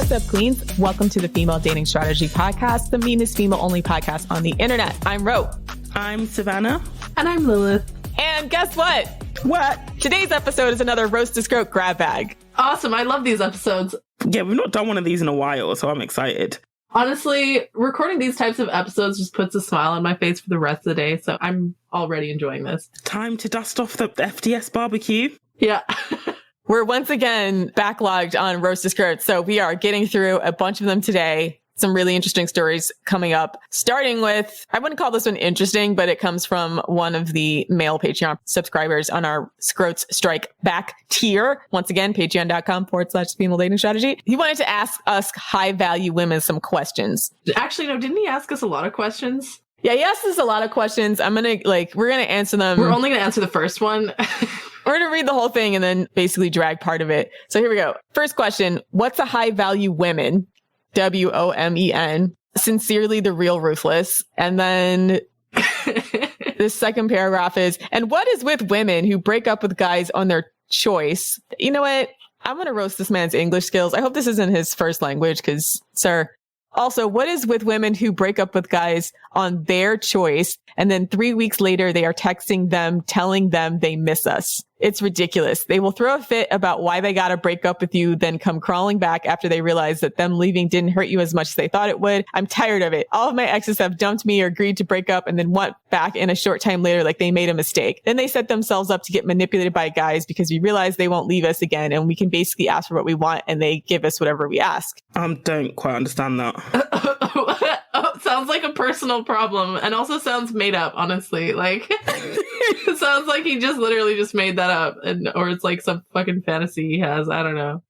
What's up, queens? Welcome to the Female Dating Strategy Podcast, the meanest female-only podcast on the internet. I'm Ro. I'm Savannah. And I'm Lilith. And guess what? What? Today's episode is another Roast-A-Scrote grab bag. Awesome. I love these episodes. Yeah, we've not done one of these in a while, so I'm excited. Honestly, recording these types of episodes just puts a smile on my face for the rest of the day, so I'm already enjoying this. Time to dust off the FDS barbecue. Yeah. We're once again backlogged on Roast-A-Scrote, so we are getting through a bunch of them today. Some really interesting stories coming up, starting with, I wouldn't call this one interesting, but it comes from one of the male Patreon subscribers on our Scrotes Strike Back tier. Once again, patreon.com/female dating strategy. He wanted to ask us high value women some questions. Actually, no, didn't he ask us a lot of questions? Yeah, he asked us a lot of questions. We're going to answer them. We're only going to answer the first one. We're going to read the whole thing and then basically drag part of it. So here we go. First question. What's a high value women? WOMEN. Sincerely, the real ruthless. And then the second paragraph is, and what is with women who break up with guys on their choice? You know what? I'm going to roast this man's English skills. I hope this isn't his first language because, sir. Also, what is with women who break up with guys on their choice and then 3 weeks later they are texting them, telling them they miss us? It's ridiculous. They will throw a fit about why they got to break up with you, then come crawling back after they realize that them leaving didn't hurt you as much as they thought it would. I'm tired of it. All of my exes have dumped me or agreed to break up and then went back in a short time later like they made a mistake. Then they set themselves up to get manipulated by guys because we realize they won't leave us again and we can basically ask for what we want and they give us whatever we ask. Don't quite understand that. Sounds like a personal problem and also sounds made up, honestly. Like, it sounds like he just literally just made that up or it's like some fucking fantasy he has. I don't know.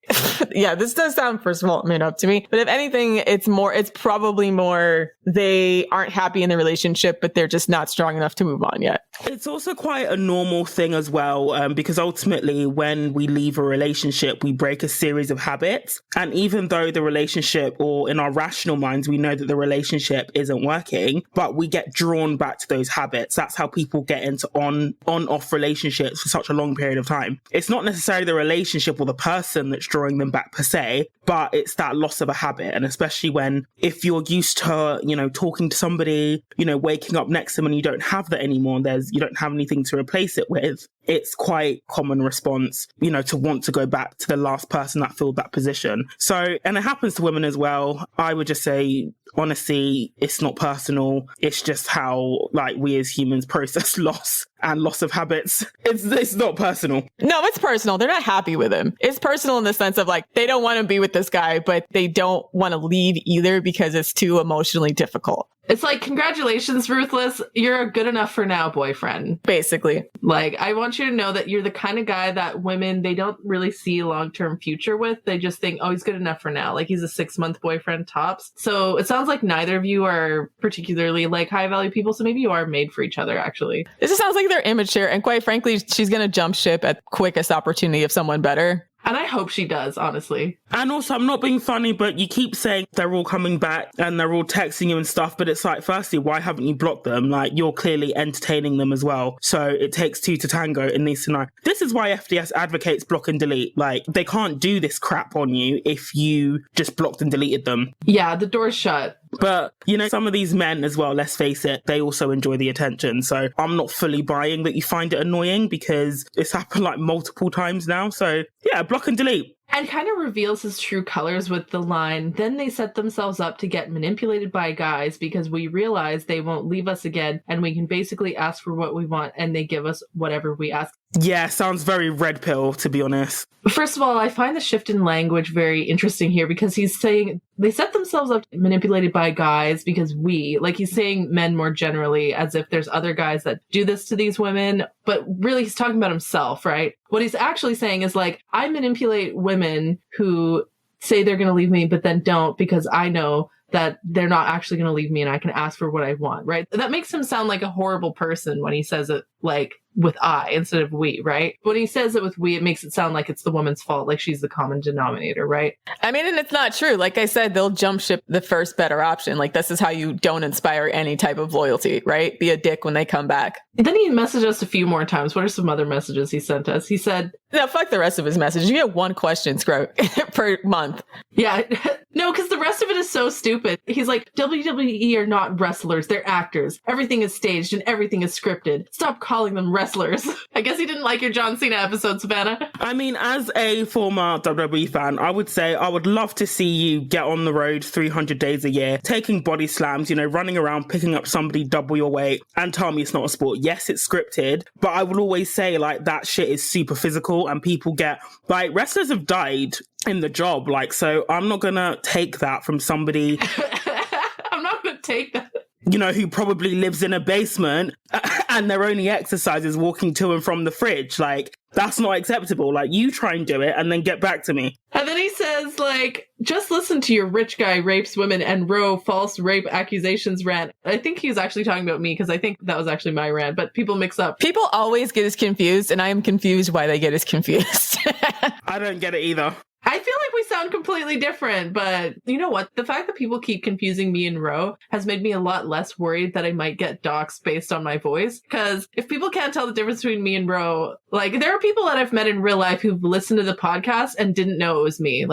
Yeah, this does sound, first of all, made up to me. But if anything, it's probably more they aren't happy in the relationship, but they're just not strong enough to move on yet. It's also quite a normal thing as well, because ultimately when we leave a relationship, we break a series of habits. And even though the relationship, or in our rational minds, we know that the relationship isn't working, but we get drawn back to those habits. That's how people get into on-off relationships for such a long period of time. It's not necessarily the relationship or the person that's drawing them back per se, but it's that loss of a habit. And especially if you're used to, talking to somebody, waking up next to them and you don't have that anymore, you don't have anything to replace it with, it's quite common response, to want to go back to the last person that filled that position. So, and it happens to women as well. I would just say, honestly, it's not personal. It's just how, we as humans process loss and loss of habits. It's not personal. No, it's personal. They're not happy with him. It's personal in the sense of they don't want to be with this guy, but they don't want to leave either because it's too emotionally difficult. It's like, congratulations, Ruthless. You're a good enough for now boyfriend. Basically. I want you to know that you're the kind of guy that women, they don't really see a long-term future with. They just think, oh, he's good enough for now. He's a 6-month boyfriend tops. So it sounds like neither of you are particularly high-value people. So maybe you are made for each other, actually. This just sounds like they're immature. And quite frankly, she's going to jump ship at quickest opportunity of someone better. And I hope she does, honestly. And also, I'm not being funny, but you keep saying they're all coming back and they're all texting you and stuff. But it's firstly, why haven't you blocked them? You're clearly entertaining them as well. So it takes two to tango in these scenarios. This is why FDS advocates block and delete. They can't do this crap on you if you just blocked and deleted them. Yeah, the door's shut. But, some of these men as well, let's face it, they also enjoy the attention. So I'm not fully buying that you find it annoying because it's happened multiple times now. So yeah, block and delete. And kind of reveals his true colors with the line, then they set themselves up to get manipulated by guys because we realize they won't leave us again and we can basically ask for what we want and they give us whatever we ask. Yeah, sounds very red pill, to be honest. First of all, I find the shift in language very interesting here because he's saying they set themselves up manipulated by guys because he's saying men more generally as if there's other guys that do this to these women, but really he's talking about himself, right? What he's actually saying is I manipulate women who say they're going to leave me, but then don't because I know that they're not actually going to leave me and I can ask for what I want, right? That makes him sound like a horrible person when he says it with I instead of we, right? When he says it with we, it makes it sound like it's the woman's fault, she's the common denominator, right? I mean, and it's not true. Like I said, they'll jump ship the first better option. This is how you don't inspire any type of loyalty, right? Be a dick when they come back. Then he messaged us a few more times. What are some other messages he sent us? He said... No, fuck the rest of his message. You get one question, Scrote, per month. Yeah. No, because the rest of it is so stupid. He's like, WWE are not wrestlers, they're actors. Everything is staged and everything is scripted. Stop calling them wrestlers. I guess he didn't like your John Cena episode, Savannah. I mean, as a former WWE fan, I would say I would love to see you get on the road 300 days a year, taking body slams, running around, picking up somebody double your weight, and tell me it's not a sport. Yes, it's scripted, but I would always say, like, that shit is super physical, and people get, like, wrestlers have died in the job, like, so I'm not gonna take that from somebody I'm not gonna take that. Who probably lives in a basement and their only exercise is walking to and from the fridge. Like, that's not acceptable. Like, you try and do it and then get back to me. And then he says, like, just listen to your rich guy rapes women and row false rape accusations rant. I think he's actually talking about me because I think that was actually my rant, but people mix up. People always get us confused, and I am confused why they get us confused. I don't get it either. I feel like we sound completely different, but you know what? The fact that people keep confusing me and Ro has made me a lot less worried that I might get doxxed based on my voice. Because if people can't tell the difference between me and Ro, like, there are people that I've met in real life who've listened to the podcast and didn't know it was me,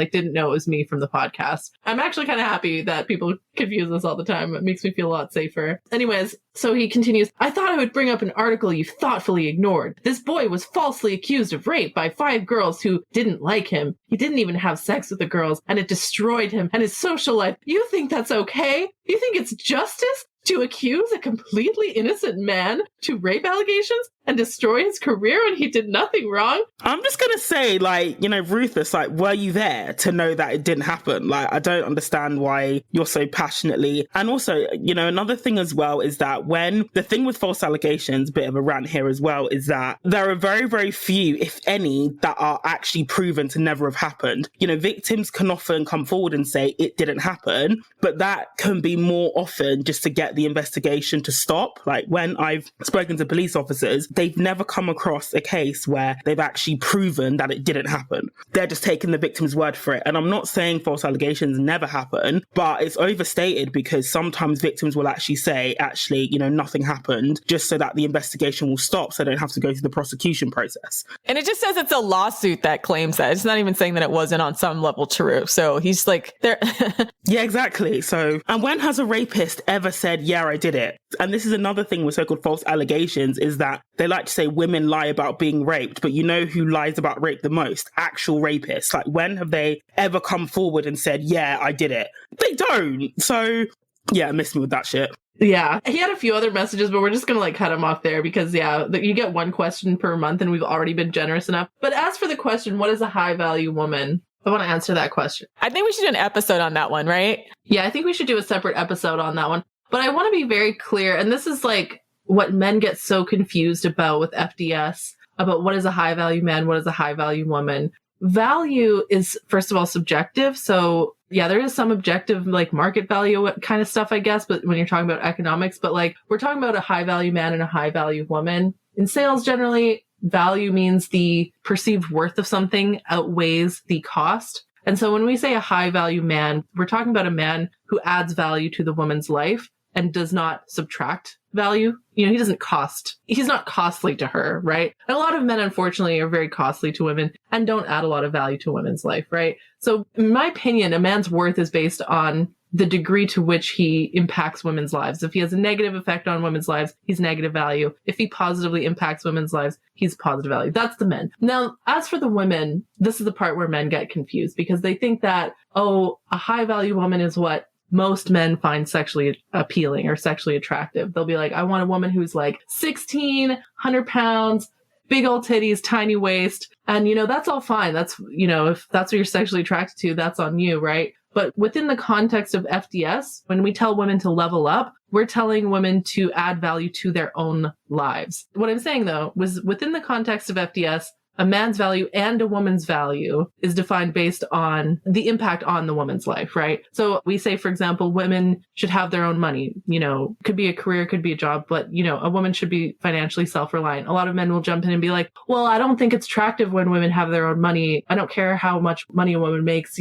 from the podcast. I'm actually kind of happy that people confuse us all the time. It makes me feel a lot safer. Anyways, so he continues, I thought I would bring up an article you thoughtfully ignored. This boy was falsely accused of rape by 5 girls who didn't like him. He didn't even have sex with the girls, and it destroyed him and his social life. You think that's okay? You think it's justice to accuse a completely innocent man to rape allegations and destroy his career when he did nothing wrong? I'm just going to say, like, Ruthless, like, were you there to know that it didn't happen? Like, I don't understand why you're so passionately. And also, another thing as well is that when the thing with false allegations, bit of a rant here as well, is that there are very, very few, if any, that are actually proven to never have happened. Victims can often come forward and say it didn't happen, but that can be more often just to get the investigation to stop. Like, when I've spoken to police officers, they've never come across a case where they've actually proven that it didn't happen. They're just taking the victim's word for it. And I'm not saying false allegations never happen, but it's overstated because sometimes victims will actually say, nothing happened, just so that the investigation will stop so they don't have to go through the prosecution process. And it just says it's a lawsuit that claims that. It's not even saying that it wasn't on some level true. So he's like, there. Yeah, exactly. So, and when has a rapist ever said, yeah, I did it? And this is another thing with so-called false allegations, is that they like to say women lie about being raped, but you know who lies about rape the most? Actual rapists. Like, when have they ever come forward and said, yeah, I did it? They don't. So, yeah, miss me with that shit. Yeah, he had a few other messages, but we're just going to cut him off there because, you get one question per month and we've already been generous enough. But as for the question, what is a high value woman? I want to answer that question. I think we should do an episode on that one, right? Yeah, I think we should do a separate episode on that one. But I want to be very clear, and this is like what men get so confused about with FDS, about what is a high value man, what is a high value woman. Value is, first of all, subjective. So yeah, there is some objective, like market value kind of stuff, I guess. But when you're talking about economics, but like we're talking about a high value man and a high value woman. In sales, generally, value means the perceived worth of something outweighs the cost. And so when we say a high value man, we're talking about a man who adds value to the woman's life and does not subtract value. He doesn't cost. He's not costly to her, right? And a lot of men, unfortunately, are very costly to women and don't add a lot of value to women's life, right? So in my opinion, a man's worth is based on the degree to which he impacts women's lives. If he has a negative effect on women's lives, he's negative value. If he positively impacts women's lives, he's positive value. That's the men. Now, as for the women, this is the part where men get confused because they think that, a high value woman is what most men find sexually appealing or sexually attractive. They'll be like, I want a woman who's like 16, 100 pounds, big old titties, tiny waist. And, that's all fine. That's, if that's what you're sexually attracted to, that's on you, right? But within the context of FDS, when we tell women to level up, we're telling women to add value to their own lives. What I'm saying, though, was within the context of FDS, a man's value and a woman's value is defined based on the impact on the woman's life, right? So we say, for example, women should have their own money. Could be a career, could be a job, but, a woman should be financially self-reliant. A lot of men will jump in and be like, well, I don't think it's attractive when women have their own money. I don't care how much money a woman makes,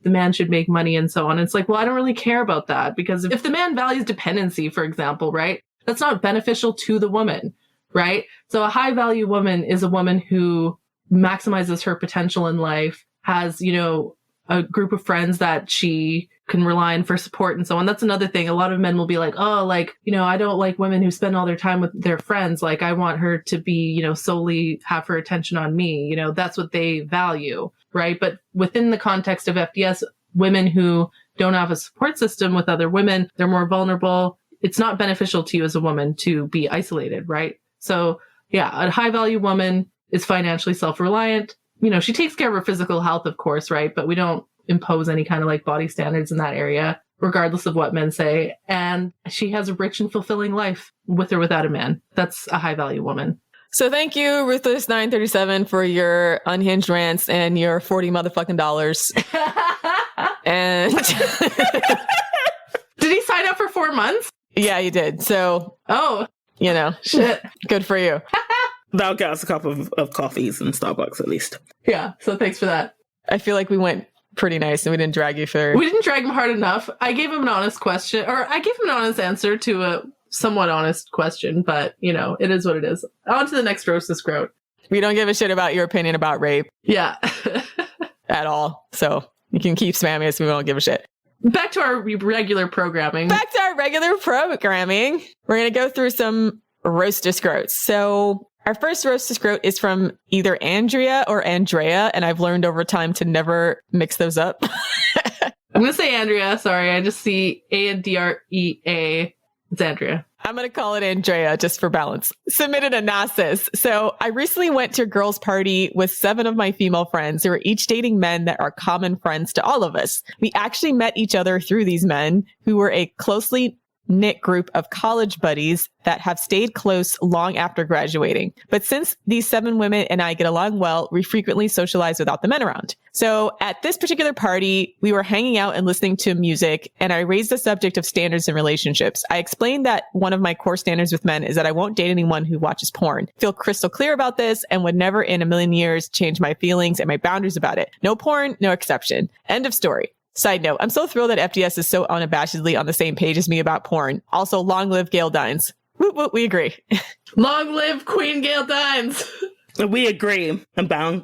the man should make money and so on. It's like, well, I don't really care about that because if the man values dependency, for example, right, that's not beneficial to the woman, right? So a high value woman is a woman who maximizes her potential in life, has, a group of friends that she can rely on for support and so on. That's another thing. A lot of men will be like, oh, like, I don't like women who spend all their time with their friends. Like, I want her to be, solely have her attention on me. That's what they value, right? But within the context of FDS, women who don't have a support system with other women, they're more vulnerable. It's not beneficial to you as a woman to be isolated, right? So yeah, a high value woman is financially self-reliant. She takes care of her physical health, of course, right? But we don't impose any kind of like body standards in that area, regardless of what men say. And she has a rich and fulfilling life with or without a man. That's a high value woman. So thank you, Ruthless937, for your unhinged rants and your 40 motherfucking dollars. And did he sign up for 4 months? Yeah, you did. So, shit. Good for you. That'll get us a cup of coffees in Starbucks at least. Yeah. So thanks for that. I feel like we went pretty nice and we didn't drag you through. We didn't drag him hard enough. I gave him an honest question, or I gave him an honest answer to a somewhat honest question, but it is what it is. On to the next Roast-A-Scrote. We don't give a shit about your opinion about rape. Yeah. At all. So you can keep spamming us. We don't give a shit. Back to our regular programming. We're going to go through some Roast-A-Scrotes. So our first Roast-A-Scrote is from either Andrea or Andrea, and I've learned over time to never mix those up. I'm going to say Andrea. Sorry, I just see A-N-D-R-E-A. It's Andrea. I'm going to call it Andrea just for balance. Submitted a Nasis. So I recently went to a girls' party with 7 of my female friends who are each dating men that are common friends to all of us. We actually met each other through these men who were a closely knit group of college buddies that have stayed close long after graduating. But since these 7 women and I get along well, we frequently socialize without the men around. So at this particular party, we were hanging out and listening to music, and I raised the subject of standards in relationships. I explained that one of my core standards with men is that I won't date anyone who watches porn. Feel crystal clear about this and would never in a million years change my feelings and my boundaries about it. No porn, no exception. End of story. Side note, I'm so thrilled that FDS is so unabashedly on the same page as me about porn. Also, long live Gail Dines. Woot woot, we agree. Long live Queen Gail Dines. We agree. I'm bowing.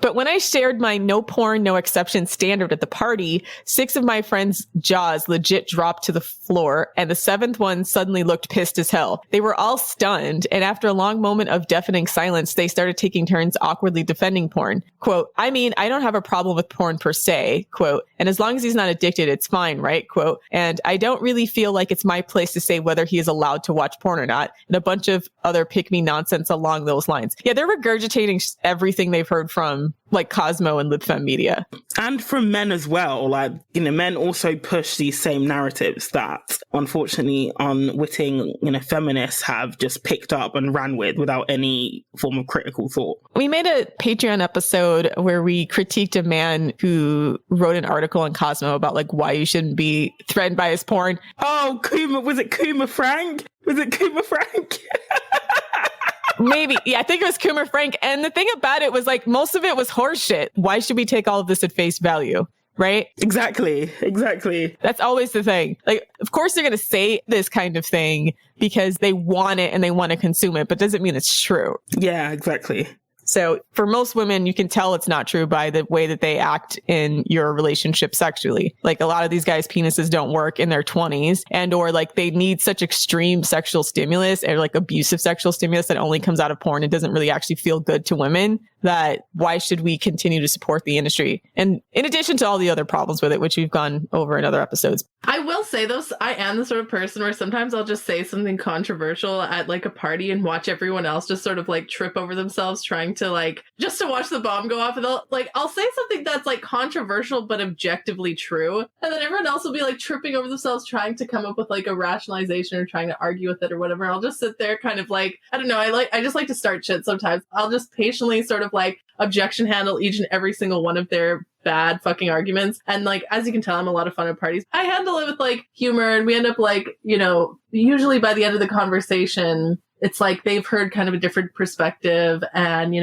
But when I shared my no porn, no exception standard at the party, 6 of my friends' jaws legit dropped to the floor, and the 7th one suddenly looked pissed as hell. They were all stunned, and after a long moment of deafening silence, they started taking turns awkwardly defending porn. Quote, I mean, I don't have a problem with porn per se, quote, and as long as he's not addicted, it's fine, right? Quote, and I don't really feel like it's my place to say whether he is allowed to watch porn or not, and a bunch of other pick-me nonsense along those lines. Yeah, they're regurgitating everything they've heard from like Cosmo and LibFem media. And from men as well. Like, men also push these same narratives that unfortunately unwitting, feminists have just picked up and ran with without any form of critical thought. We made a Patreon episode where we critiqued a man who wrote an article on Cosmo about like why you shouldn't be threatened by his porn. Oh, Coomer, was it Coomer Frank? Maybe. Yeah, I think it was Coomer Frank. And the thing about it was like most of it was horseshit. Why should we take all of this at face value? Right? Exactly. That's always the thing. Like, of course they're going to say this kind of thing because they want it and they want to consume it, but doesn't mean it's true. Yeah, exactly. So for most women, you can tell it's not true by the way that they act in your relationship sexually. Like a lot of these guys' penises don't work in their 20s or like they need such extreme sexual stimulus or like abusive sexual stimulus that only comes out of porn and doesn't really actually feel good to women, that why should we continue to support the industry? And in addition to all the other problems with it, which we've gone over in other episodes. I will say though, I am the sort of person where sometimes I'll just say something controversial at like a party and watch everyone else just sort of like trip over themselves trying to like, just to watch the bomb go off. And I'll say something that's like controversial but objectively true. And then everyone else will be like tripping over themselves trying to come up with like a rationalization or trying to argue with it or whatever. I'll just sit there kind of like, I don't know, I just like to start shit sometimes. I'll just patiently sort of like objection handle each and every single one of their bad fucking arguments. And like, as you can tell, I'm a lot of fun at parties. I handle it with like humor, and we end up like, usually by the end of the conversation, it's like they've heard kind of a different perspective, and,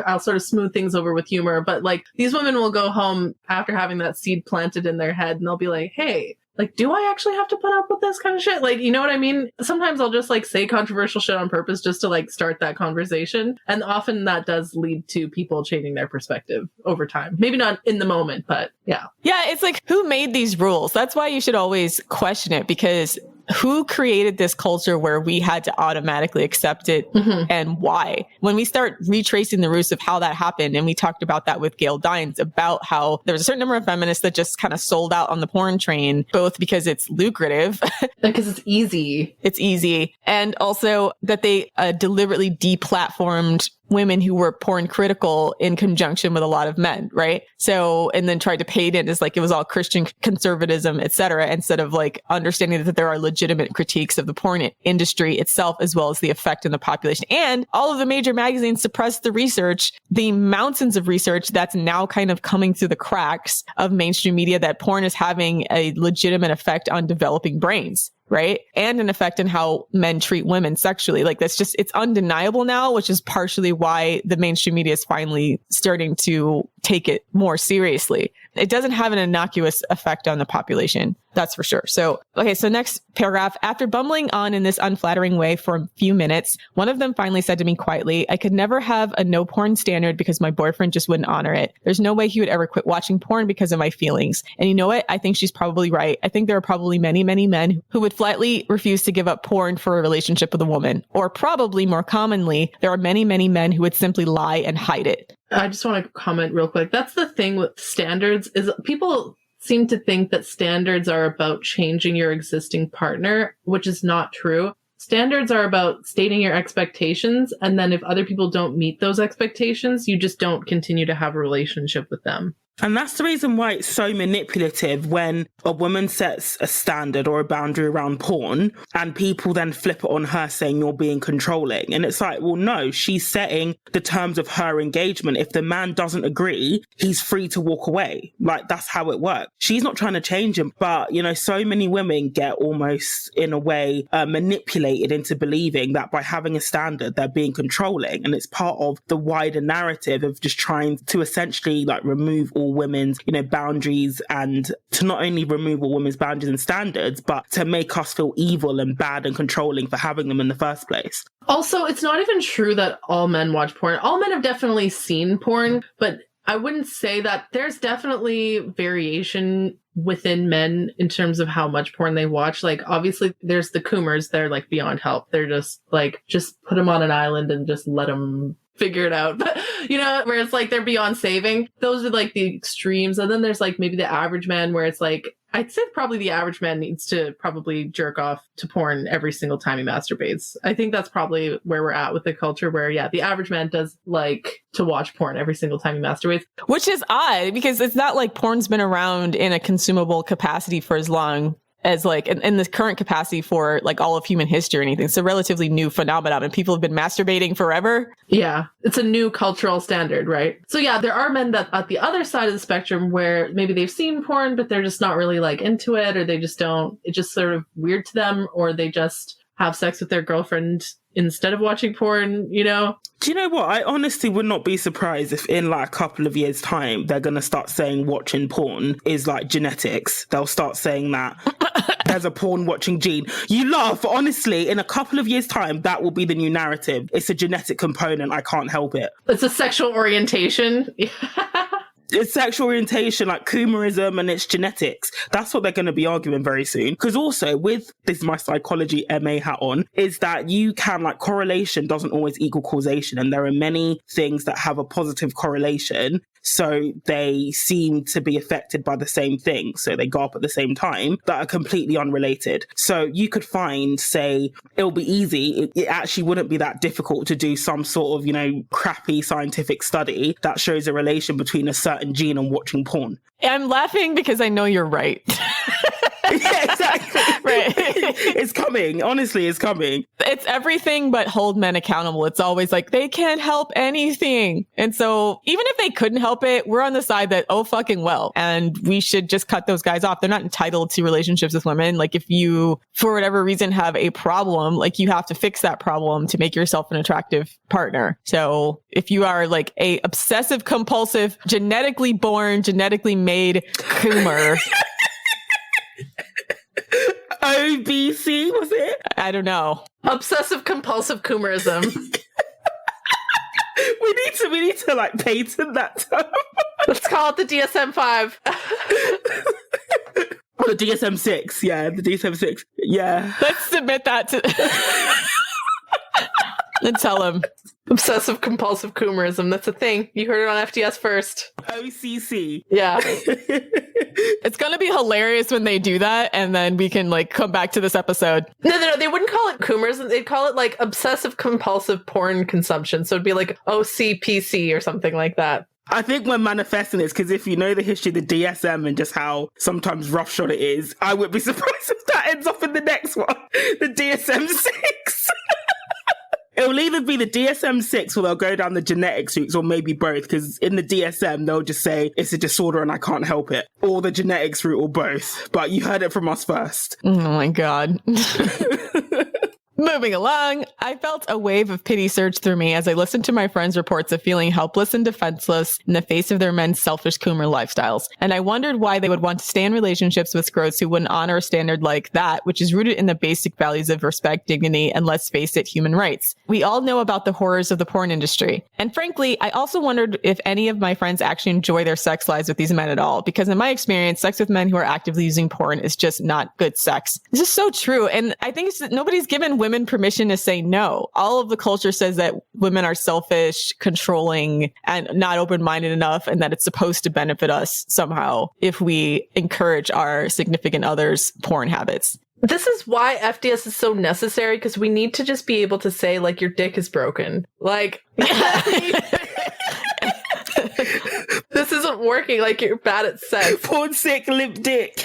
I'll sort of smooth things over with humor. But like these women will go home after having that seed planted in their head and they'll be like, hey, like, do I actually have to put up with this kind of shit? Like, you know what I mean? Sometimes I'll just like say controversial shit on purpose just to like start that conversation. And often that does lead to people changing their perspective over time. Maybe not in the moment, but yeah. Yeah, it's like, who made these rules? That's why you should always question it, because who created this culture where we had to automatically accept it and why? When we start retracing the roots of how that happened, and we talked about that with Gail Dines, about how there was a certain number of feminists that just kind of sold out on the porn train, both because it's lucrative. Because it's easy. It's easy. And also that they deliberately deplatformed women who were porn critical in conjunction with a lot of men, right? So, and then tried to paint it as like it was all Christian conservatism, etc., instead of like understanding that there are legitimate critiques of the porn industry itself, as well as the effect in the population. And all of the major magazines suppressed the research, the mountains of research that's now kind of coming through the cracks of mainstream media, that porn is having a legitimate effect on developing brains, right? And an effect in how men treat women sexually. Like, that's just, it's undeniable now, which is partially why the mainstream media is finally starting to take it more seriously. It doesn't have an innocuous effect on the population. That's for sure. So, okay. So next paragraph, after bumbling on in this unflattering way for a few minutes, one of them finally said to me quietly, I could never have a no porn standard because my boyfriend just wouldn't honor it. There's no way he would ever quit watching porn because of my feelings. And you know what? I think she's probably right. I think there are probably many, many men who would flatly refuse to give up porn for a relationship with a woman. Or probably more commonly, there are many, many men who would simply lie and hide it. I just want to comment real quick. That's the thing with standards, is people seem to think that standards are about changing your existing partner, which is not true. Standards are about stating your expectations, and then if other people don't meet those expectations, you just don't continue to have a relationship with them. And that's the reason why it's so manipulative when a woman sets a standard or a boundary around porn and people then flip it on her saying you're being controlling. And it's like, well, no, she's setting the terms of her engagement. If the man doesn't agree, he's free to walk away. Like, that's how it works. She's not trying to change him. But, you know, so many women get almost in a way manipulated into believing that by having a standard, they're being controlling. And it's part of the wider narrative of just trying to essentially like remove all women's, you know, boundaries, and to not only remove all women's boundaries and standards, but to make us feel evil and bad and controlling for having them in the first place. Also, it's not even true that all men watch porn. All men have definitely seen porn, but I wouldn't say that. There's definitely variation within men in terms of how much porn they watch. Like, obviously there's the Coomers, they're like beyond help. They're just like, just put them on an island and just let them figure it out. But, you know, where it's like they're beyond saving. Those are like the extremes. And then there's like maybe the average man, where it's like, I'd say probably the average man needs to probably jerk off to porn every single time he masturbates. I think that's probably where we're at with the culture, where, yeah, the average man does like to watch porn every single time he masturbates. Which is odd, because it's not like porn's been around in a consumable capacity for as long as like in the current capacity for like all of human history or anything. It's a relatively new phenomenon, and people have been masturbating forever. Yeah, it's a new cultural standard, right? So yeah, there are men that at the other side of the spectrum where maybe they've seen porn, but they're just not really like into it, or they just don't, it's just sort of weird to them, or they just have sex with their girlfriend instead of watching porn, you know? Do you know what? I honestly would not be surprised if in like a couple of years' time, they're going to start saying watching porn is like genetics. They'll start saying that there's a porn watching gene. You laugh, but honestly, in a couple of years' time, that will be the new narrative. It's a genetic component. I can't help it. It's a sexual orientation. It's sexual orientation, like Coomerism, and it's genetics. That's what they're going to be arguing very soon. Because also with this, is my psychology MA hat on, is that you can, like, correlation doesn't always equal causation. And there are many things that have a positive correlation, so they seem to be affected by the same thing. So they go up at the same time, that are completely unrelated. So you could find, say, it'll be easy. It actually wouldn't be that difficult to do some sort of, you know, crappy scientific study that shows a relation between a certain gene and watching porn. I'm laughing because I know you're right. Yeah, exactly. Right. It's coming. Honestly, it's coming. It's everything but hold men accountable. It's always like, they can't help anything. And so even if they couldn't help it, we're on the side that, oh, fucking well. And we should just cut those guys off. They're not entitled to relationships with women. Like, if you, for whatever reason, have a problem, like, you have to fix that problem to make yourself an attractive partner. So if you are like a obsessive compulsive, genetically born, genetically made Coomer, OBC, was it? I don't know. Obsessive compulsive Coomerism. We need to like patent that term. Let's call it the DSM-5. Or the DSM-6, yeah, the DSM-6, yeah. Let's submit that to and tell him. Obsessive compulsive Coomerism. That's a thing. You heard it on FDS first. OCC. Yeah. It's going to be hilarious when they do that, and then we can like come back to this episode. No. They wouldn't call it Coomerism. They'd call it like obsessive compulsive porn consumption. So it'd be like OCPC or something like that. I think we're manifesting this because if you know the history of the DSM and just how sometimes roughshod it is, I wouldn't be surprised if that ends up in the next one, the DSM-6. It'll either be the DSM-6 or they'll go down the genetics routes or maybe both, because in the DSM, they'll just say it's a disorder and I can't help it. Or the genetics route or both. But you heard it from us first. Oh my God. Moving along, I felt a wave of pity surge through me as I listened to my friends' reports of feeling helpless and defenseless in the face of their men's selfish Coomer lifestyles. And I wondered why they would want to stay in relationships with scrotes who wouldn't honor a standard like that, which is rooted in the basic values of respect, dignity, and let's face it, human rights. We all know about the horrors of the porn industry. And frankly, I also wondered if any of my friends actually enjoy their sex lives with these men at all, because in my experience, sex with men who are actively using porn is just not good sex. This is so true. And I think it's that nobody's given women permission to say no. All of the culture says that women are selfish, controlling, and not open-minded enough, and that it's supposed to benefit us somehow if we encourage our significant others' porn habits. This is why FDS is so necessary, because we need to just be able to say, like, your dick is broken. Like, this isn't working. Like, you're bad at sex. Porn sick, limp dick.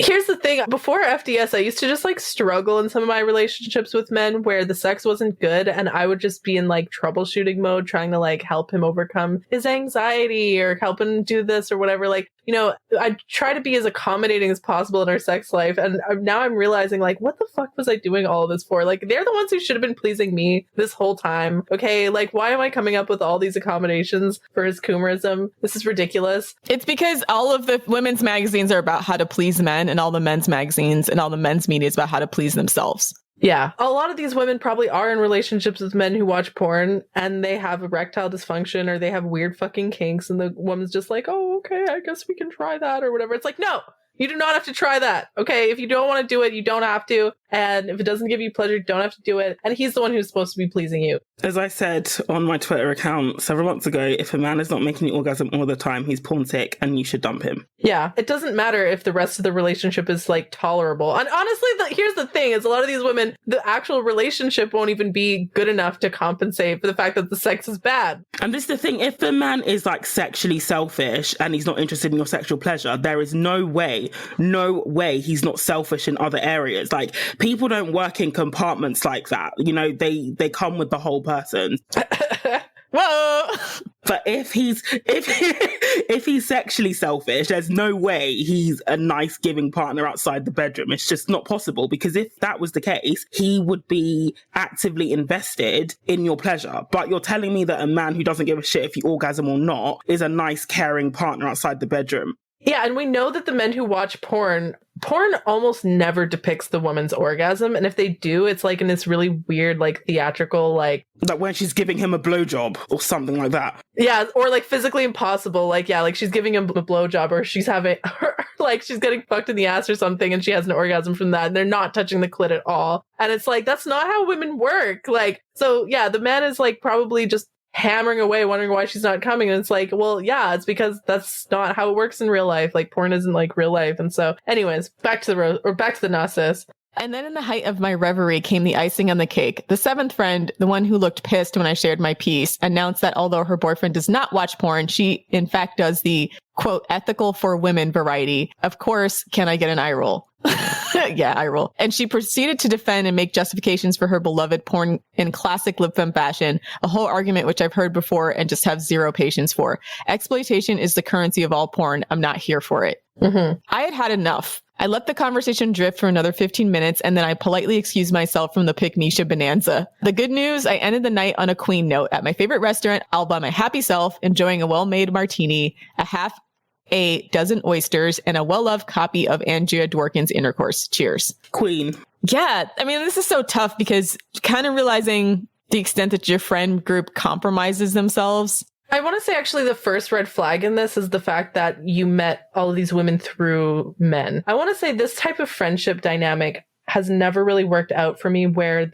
Here's the thing. Before FDS, I used to just like struggle in some of my relationships with men where the sex wasn't good. And I would just be in like troubleshooting mode, trying to like help him overcome his anxiety or help him do this or whatever. Like, you know, I try to be as accommodating as possible in our sex life. And now I'm realizing like, what the fuck was I doing all of this for? Like, they're the ones who should have been pleasing me this whole time. Okay. Like, why am I coming up with all these accommodations for his Coomerism? This is ridiculous. It's because all of the women's magazines are about how to please men, and all the men's magazines and all the men's media is about how to please themselves. Yeah. A lot of these women probably are in relationships with men who watch porn and they have erectile dysfunction or they have weird fucking kinks, and the woman's just like, oh, okay, I guess we can try that or whatever. It's like, no, you do not have to try that. Okay. If you don't want to do it, you don't have to. And if it doesn't give you pleasure, you don't have to do it. And he's the one who's supposed to be pleasing you. As I said on my Twitter account several months ago, if a man is not making you orgasm all the time, he's porn sick and you should dump him. Yeah. It doesn't matter if the rest of the relationship is like tolerable. And honestly, here's the thing is a lot of these women, the actual relationship won't even be good enough to compensate for the fact that the sex is bad. And this is the thing, if the man is like sexually selfish and he's not interested in your sexual pleasure, there is no way he's not selfish in other areas. Like, people don't work in compartments like that. You know, they come with the whole person. Whoa! But if he's sexually selfish, there's no way he's a nice giving partner outside the bedroom. It's just not possible, because if that was the case, he would be actively invested in your pleasure. But you're telling me that a man who doesn't give a shit if you orgasm or not is a nice, caring partner outside the bedroom. Yeah, and we know that the men who watch porn almost never depicts the woman's orgasm. And if they do, it's like in this really weird, like theatrical, like when she's giving him a blowjob or something like that. Yeah, or like physically impossible. Like, yeah, like she's giving him a blowjob or she's having, like she's getting fucked in the ass or something and she has an orgasm from that and they're not touching the clit at all. And it's like, that's not how women work. Like, so yeah, the man is like probably just hammering away wondering why she's not coming, and it's like, well, yeah, it's because that's not how it works in real life. Like, porn isn't like real life. And so anyways, back to the Gnosis. And then in the height of my reverie came the icing on the cake. The seventh friend, the one who looked pissed when I shared my piece, announced that although her boyfriend does not watch porn, she in fact does the quote ethical for women variety. Of course, can I get an eye roll? Yeah, eye roll. And she proceeded to defend and make justifications for her beloved porn in classic lip femme fashion, a whole argument which I've heard before and just have zero patience for. Exploitation is the currency of all porn. I'm not here for it. Mm-hmm. I had had enough. I let the conversation drift for another 15 minutes, and then I politely excused myself from the Pygmisha bonanza. The good news, I ended the night on a queen note at my favorite restaurant, all by my happy self, enjoying a well-made martini, a half A dozen oysters, and a well-loved copy of Andrea Dworkin's Intercourse. Cheers. Queen. Yeah. I mean, this is so tough because kind of realizing the extent that your friend group compromises themselves. I want to say actually the first red flag in this is the fact that you met all of these women through men. I want to say this type of friendship dynamic has never really worked out for me, where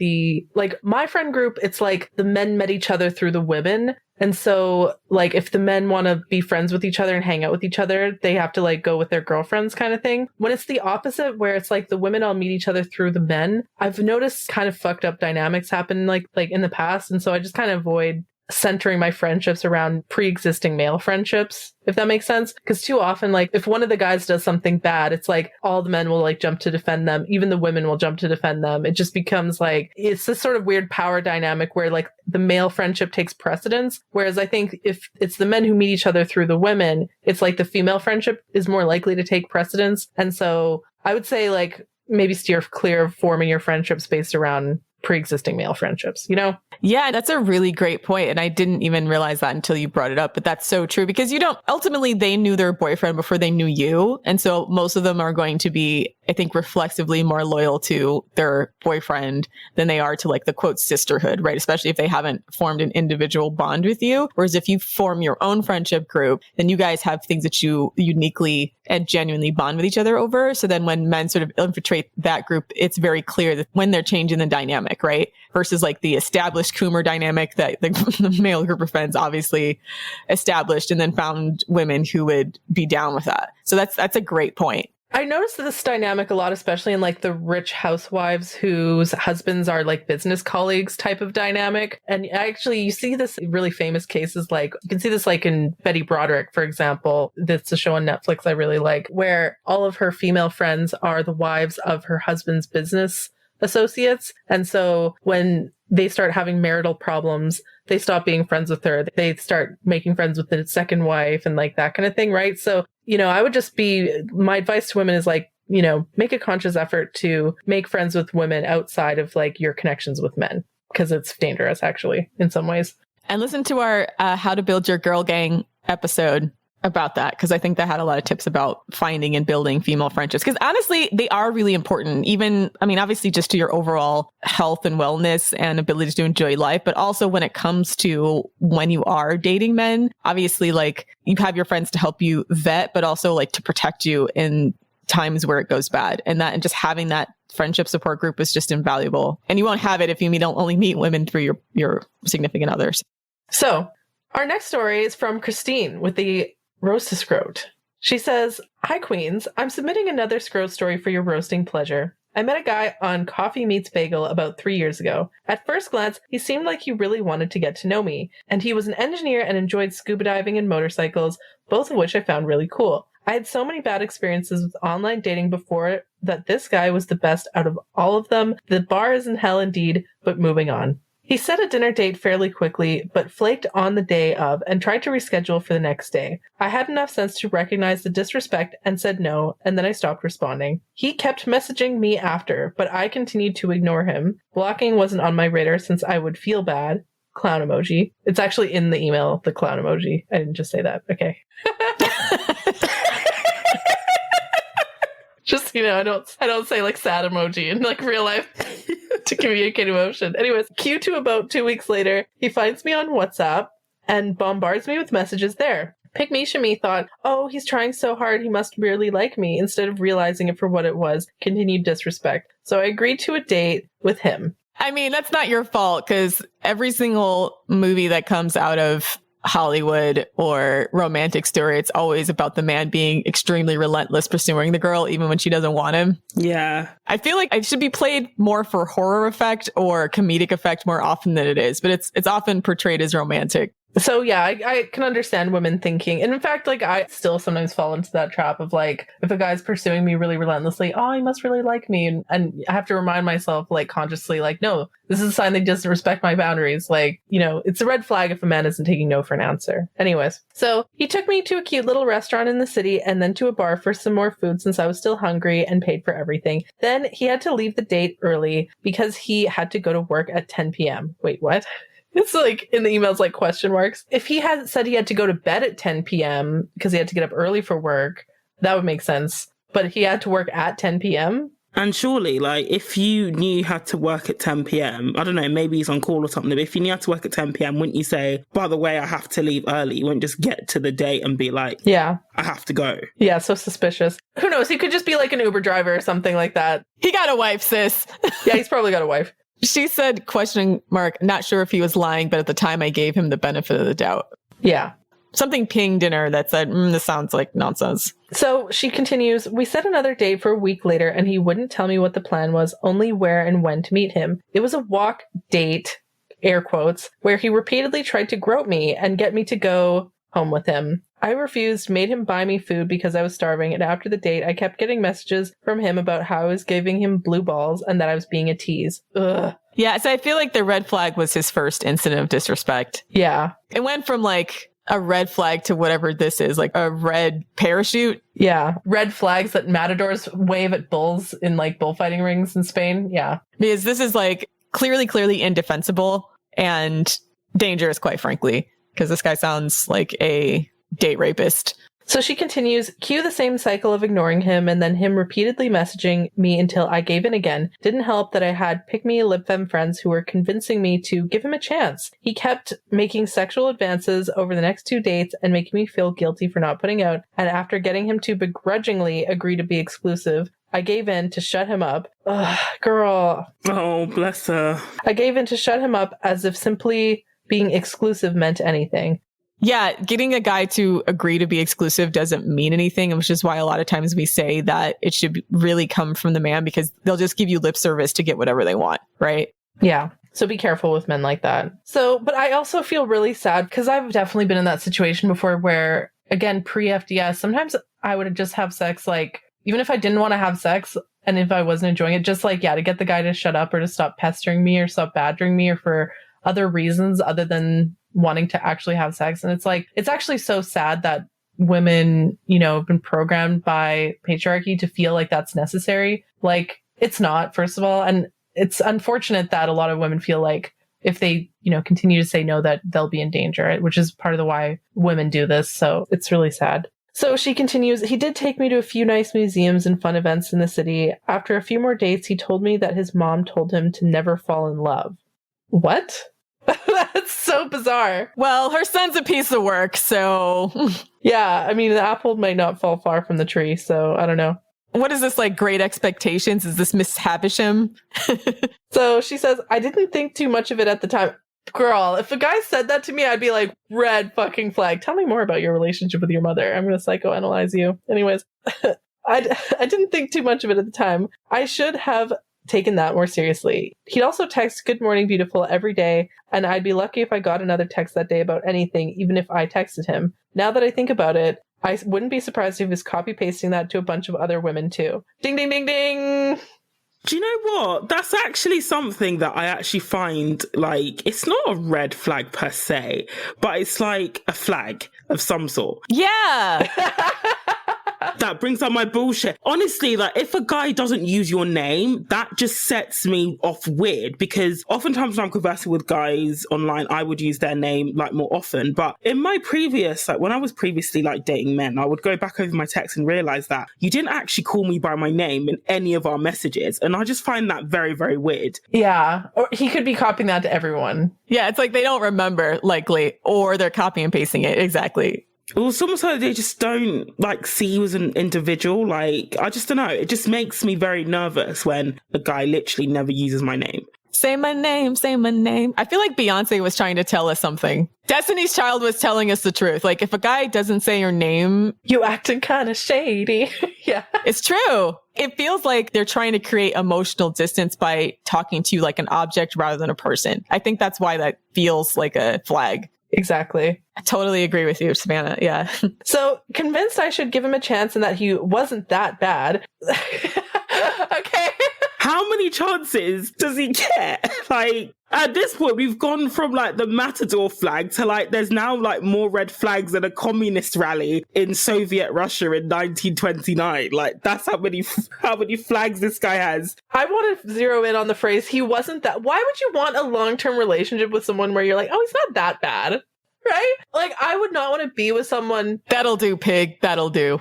my friend group, it's like the men met each other through the women. And so like if the men want to be friends with each other and hang out with each other, they have to like go with their girlfriends kind of thing. When it's the opposite, where it's like the women all meet each other through the men, I've noticed kind of fucked up dynamics happen like in the past. And so I just kind of avoid centering my friendships around pre-existing male friendships, if that makes sense. Because too often, like if one of the guys does something bad, it's like all the men will like jump to defend them. Even the women will jump to defend them. It just becomes like, it's this sort of weird power dynamic where like the male friendship takes precedence. Whereas I think if it's the men who meet each other through the women, it's like the female friendship is more likely to take precedence. And so I would say like maybe steer clear of forming your friendships based around pre-existing male friendships, you know? Yeah, that's a really great point. And I didn't even realize that until you brought it up, but that's so true because ultimately they knew their boyfriend before they knew you. And so most of them are going to be, I think, reflexively more loyal to their boyfriend than they are to like the quote sisterhood, right? Especially if they haven't formed an individual bond with you. Whereas if you form your own friendship group, then you guys have things that you uniquely and genuinely bond with each other over. So then when men sort of infiltrate that group, it's very clear that when they're changing the dynamic, right? Versus like the established Coomer dynamic that the male group of friends obviously established and then found women who would be down with that. So that's a great point. I noticed this dynamic a lot, especially in like the rich housewives whose husbands are like business colleagues type of dynamic. And actually you see this in really famous cases. Like you can see this like in Betty Broderick, for example. That's a show on Netflix I really like, where all of her female friends are the wives of her husband's business associates. And so when they start having marital problems, they stop being friends with her. They start making friends with the second wife and like that kind of thing, right? So, I would just my advice to women is like, make a conscious effort to make friends with women outside of like your connections with men, because it's dangerous actually in some ways. And listen to our How to Build Your Girl Gang episode about that, because I think that had a lot of tips about finding and building female friendships, because honestly they are really important. Even, I mean, obviously just to your overall health and wellness and ability to enjoy life, but also when it comes to when you are dating men, obviously like you have your friends to help you vet, but also like to protect you in times where it goes bad. And just having that friendship support group is just invaluable. And you won't have it if you only meet women through your significant others. So our next story is from Christine with the Roast-A-Scrote. She says, "Hi Queens, I'm submitting another scrote story for your roasting pleasure. I met a guy on Coffee Meets Bagel about 3 years ago. At first glance, he seemed like he really wanted to get to know me, and he was an engineer and enjoyed scuba diving and motorcycles, both of which I found really cool. I had so many bad experiences with online dating before that this guy was the best out of all of them. The bar is in hell indeed, but moving on. He set a dinner date fairly quickly, but flaked on the day of and tried to reschedule for the next day. I had enough sense to recognize the disrespect and said no, and then I stopped responding. He kept messaging me after, but I continued to ignore him. Blocking wasn't on my radar since I would feel bad. Clown emoji. It's actually in the email, the clown emoji. I didn't just say that. Okay. Just, I don't say like sad emoji in like real life to communicate emotion. Anyways, cue to about 2 weeks later, he finds me on WhatsApp and bombards me with messages there. Pick me Shami thought, oh, he's trying so hard, he must really like me, instead of realizing it for what it was, continued disrespect. So I agreed to a date with him. I mean, that's not your fault, because every single movie that comes out of Hollywood or romantic story, it's always about the man being extremely relentless pursuing the girl even when she doesn't want him. Yeah. I feel like it should be played more for horror effect or comedic effect more often than it is, but it's often portrayed as romantic. So yeah, I can understand women thinking, and in fact, like I still sometimes fall into that trap of like, if a guy's pursuing me really relentlessly, oh, he must really like me. And I have to remind myself like consciously, like, no, this is a sign that he doesn't respect my boundaries. Like, it's a red flag if a man isn't taking no for an answer. Anyways, so he took me to a cute little restaurant in the city and then to a bar for some more food since I was still hungry, and paid for everything. Then he had to leave the date early because he had to go to work at 10 p.m. Wait, what? It's like in the emails, like question marks. If he had said he had to go to bed at 10 p.m. because he had to get up early for work, that would make sense. But he had to work at 10 p.m. And surely, like, if you knew you had to work at 10 p.m., I don't know, maybe he's on call or something, but if you knew you had to work at 10 p.m., wouldn't you say, by the way, I have to leave early? You wouldn't just get to the date and be like, yeah, I have to go. Yeah, so suspicious. Who knows? He could just be like an Uber driver or something like that. He got a wife, sis. Yeah, he's probably got a wife. She said, question mark, not sure if he was lying, but at the time I gave him the benefit of the doubt. Yeah. Something pinged in her that said, this sounds like nonsense. So she continues, we set another date for a week later and he wouldn't tell me what the plan was, only where and when to meet him. It was a walk date, air quotes, where he repeatedly tried to grope me and get me to go home with him. I refused, made him buy me food because I was starving, and after the date, I kept getting messages from him about how I was giving him blue balls and that I was being a tease. Ugh. Yeah, so I feel like the red flag was his first incident of disrespect. Yeah. It went from like a red flag to whatever this is, like a red parachute. Yeah. Red flags that matadors wave at bulls in like bullfighting rings in Spain. Yeah. Because this is like clearly indefensible and dangerous, quite frankly, because this guy sounds like a date rapist. So she continues, cue the same cycle of ignoring him and then him repeatedly messaging me until I gave in again. Didn't help that I had pick-me lib femme friends who were convincing me to give him a chance. He kept making sexual advances over the next 2 dates and making me feel guilty for not putting out. And after getting him to begrudgingly agree to be exclusive, I gave in to shut him up. Ugh, girl. Oh, bless her. I gave in to shut him up as if simply being exclusive meant anything. Yeah, getting a guy to agree to be exclusive doesn't mean anything, which is why a lot of times we say that it should really come from the man because they'll just give you lip service to get whatever they want, right? Yeah. So be careful with men like that. So, but I also feel really sad because I've definitely been in that situation before where, again, pre-FDS, sometimes I would just have sex, like, even if I didn't want to have sex and if I wasn't enjoying it, just like, yeah, to get the guy to shut up or to stop pestering me or stop badgering me or for other reasons other than wanting to actually have sex. And it's like, it's actually so sad that women, you know, have been programmed by patriarchy to feel like that's necessary. Like, it's not, first of all. And it's unfortunate that a lot of women feel like if they, you know, continue to say no, that they'll be in danger, which is part of the why women do this. So it's really sad. So she continues, he did take me to a few nice museums and fun events in the city. After a few more dates, he told me that his mom told him to never fall in love. What? That's so bizarre. Well, her son's a piece of work, so... Yeah, I mean, the apple might not fall far from the tree, so I don't know. What is this, like, Great Expectations? Is this Miss Havisham? So she says, I didn't think too much of it at the time. Girl, if a guy said that to me, I'd be like, red fucking flag. Tell me more about your relationship with your mother. I'm going to psychoanalyze you. Anyways, I didn't think too much of it at the time. I should have taken that more seriously. He'd also text good morning beautiful every day, and I'd be lucky if I got another text that day about anything, even if I texted him. Now that I think about it, I wouldn't be surprised if he was copy pasting that to a bunch of other women too. Ding, ding, ding, ding. Do you know what? That's actually something that I actually find, like, it's not a red flag per se, but it's like a flag of some sort. Yeah. That brings up my bullshit. Honestly, like, if a guy doesn't use your name, that just sets me off weird, because oftentimes when I'm conversing with guys online, I would use their name, like, more often. But in my previous, like, when I was previously, like, dating men, I would go back over my texts and realize that you didn't actually call me by my name in any of our messages. And I just find that very, very weird. Yeah. Or he could be copying that to everyone. Yeah, it's like they don't remember, likely, or they're copy and pasting it. Exactly. Well, it's almost like they just don't, like, see you as an individual. Like, I just don't know. It just makes me very nervous when a guy literally never uses my name. Say my name, say my name. I feel like Beyonce was trying to tell us something. Destiny's Child was telling us the truth. Like, if a guy doesn't say your name, you acting kind of shady. Yeah. It's true. It feels like they're trying to create emotional distance by talking to you like an object rather than a person. I think that's why that feels like a flag. Exactly. I totally agree with you, Savannah. Yeah. So convinced I should give him a chance and that he wasn't that bad. Okay. How how many chances does he get? Like, at this point, we've gone from like the Matador flag to like there's now like more red flags than a communist rally in Soviet Russia in 1929. Like, that's how many flags this guy has. I want to zero in on the phrase, he wasn't that. Why would you want a long-term relationship with someone where you're like, oh, he's not that bad, right? Like, I would not want to be with someone. That'll do, pig. That'll do.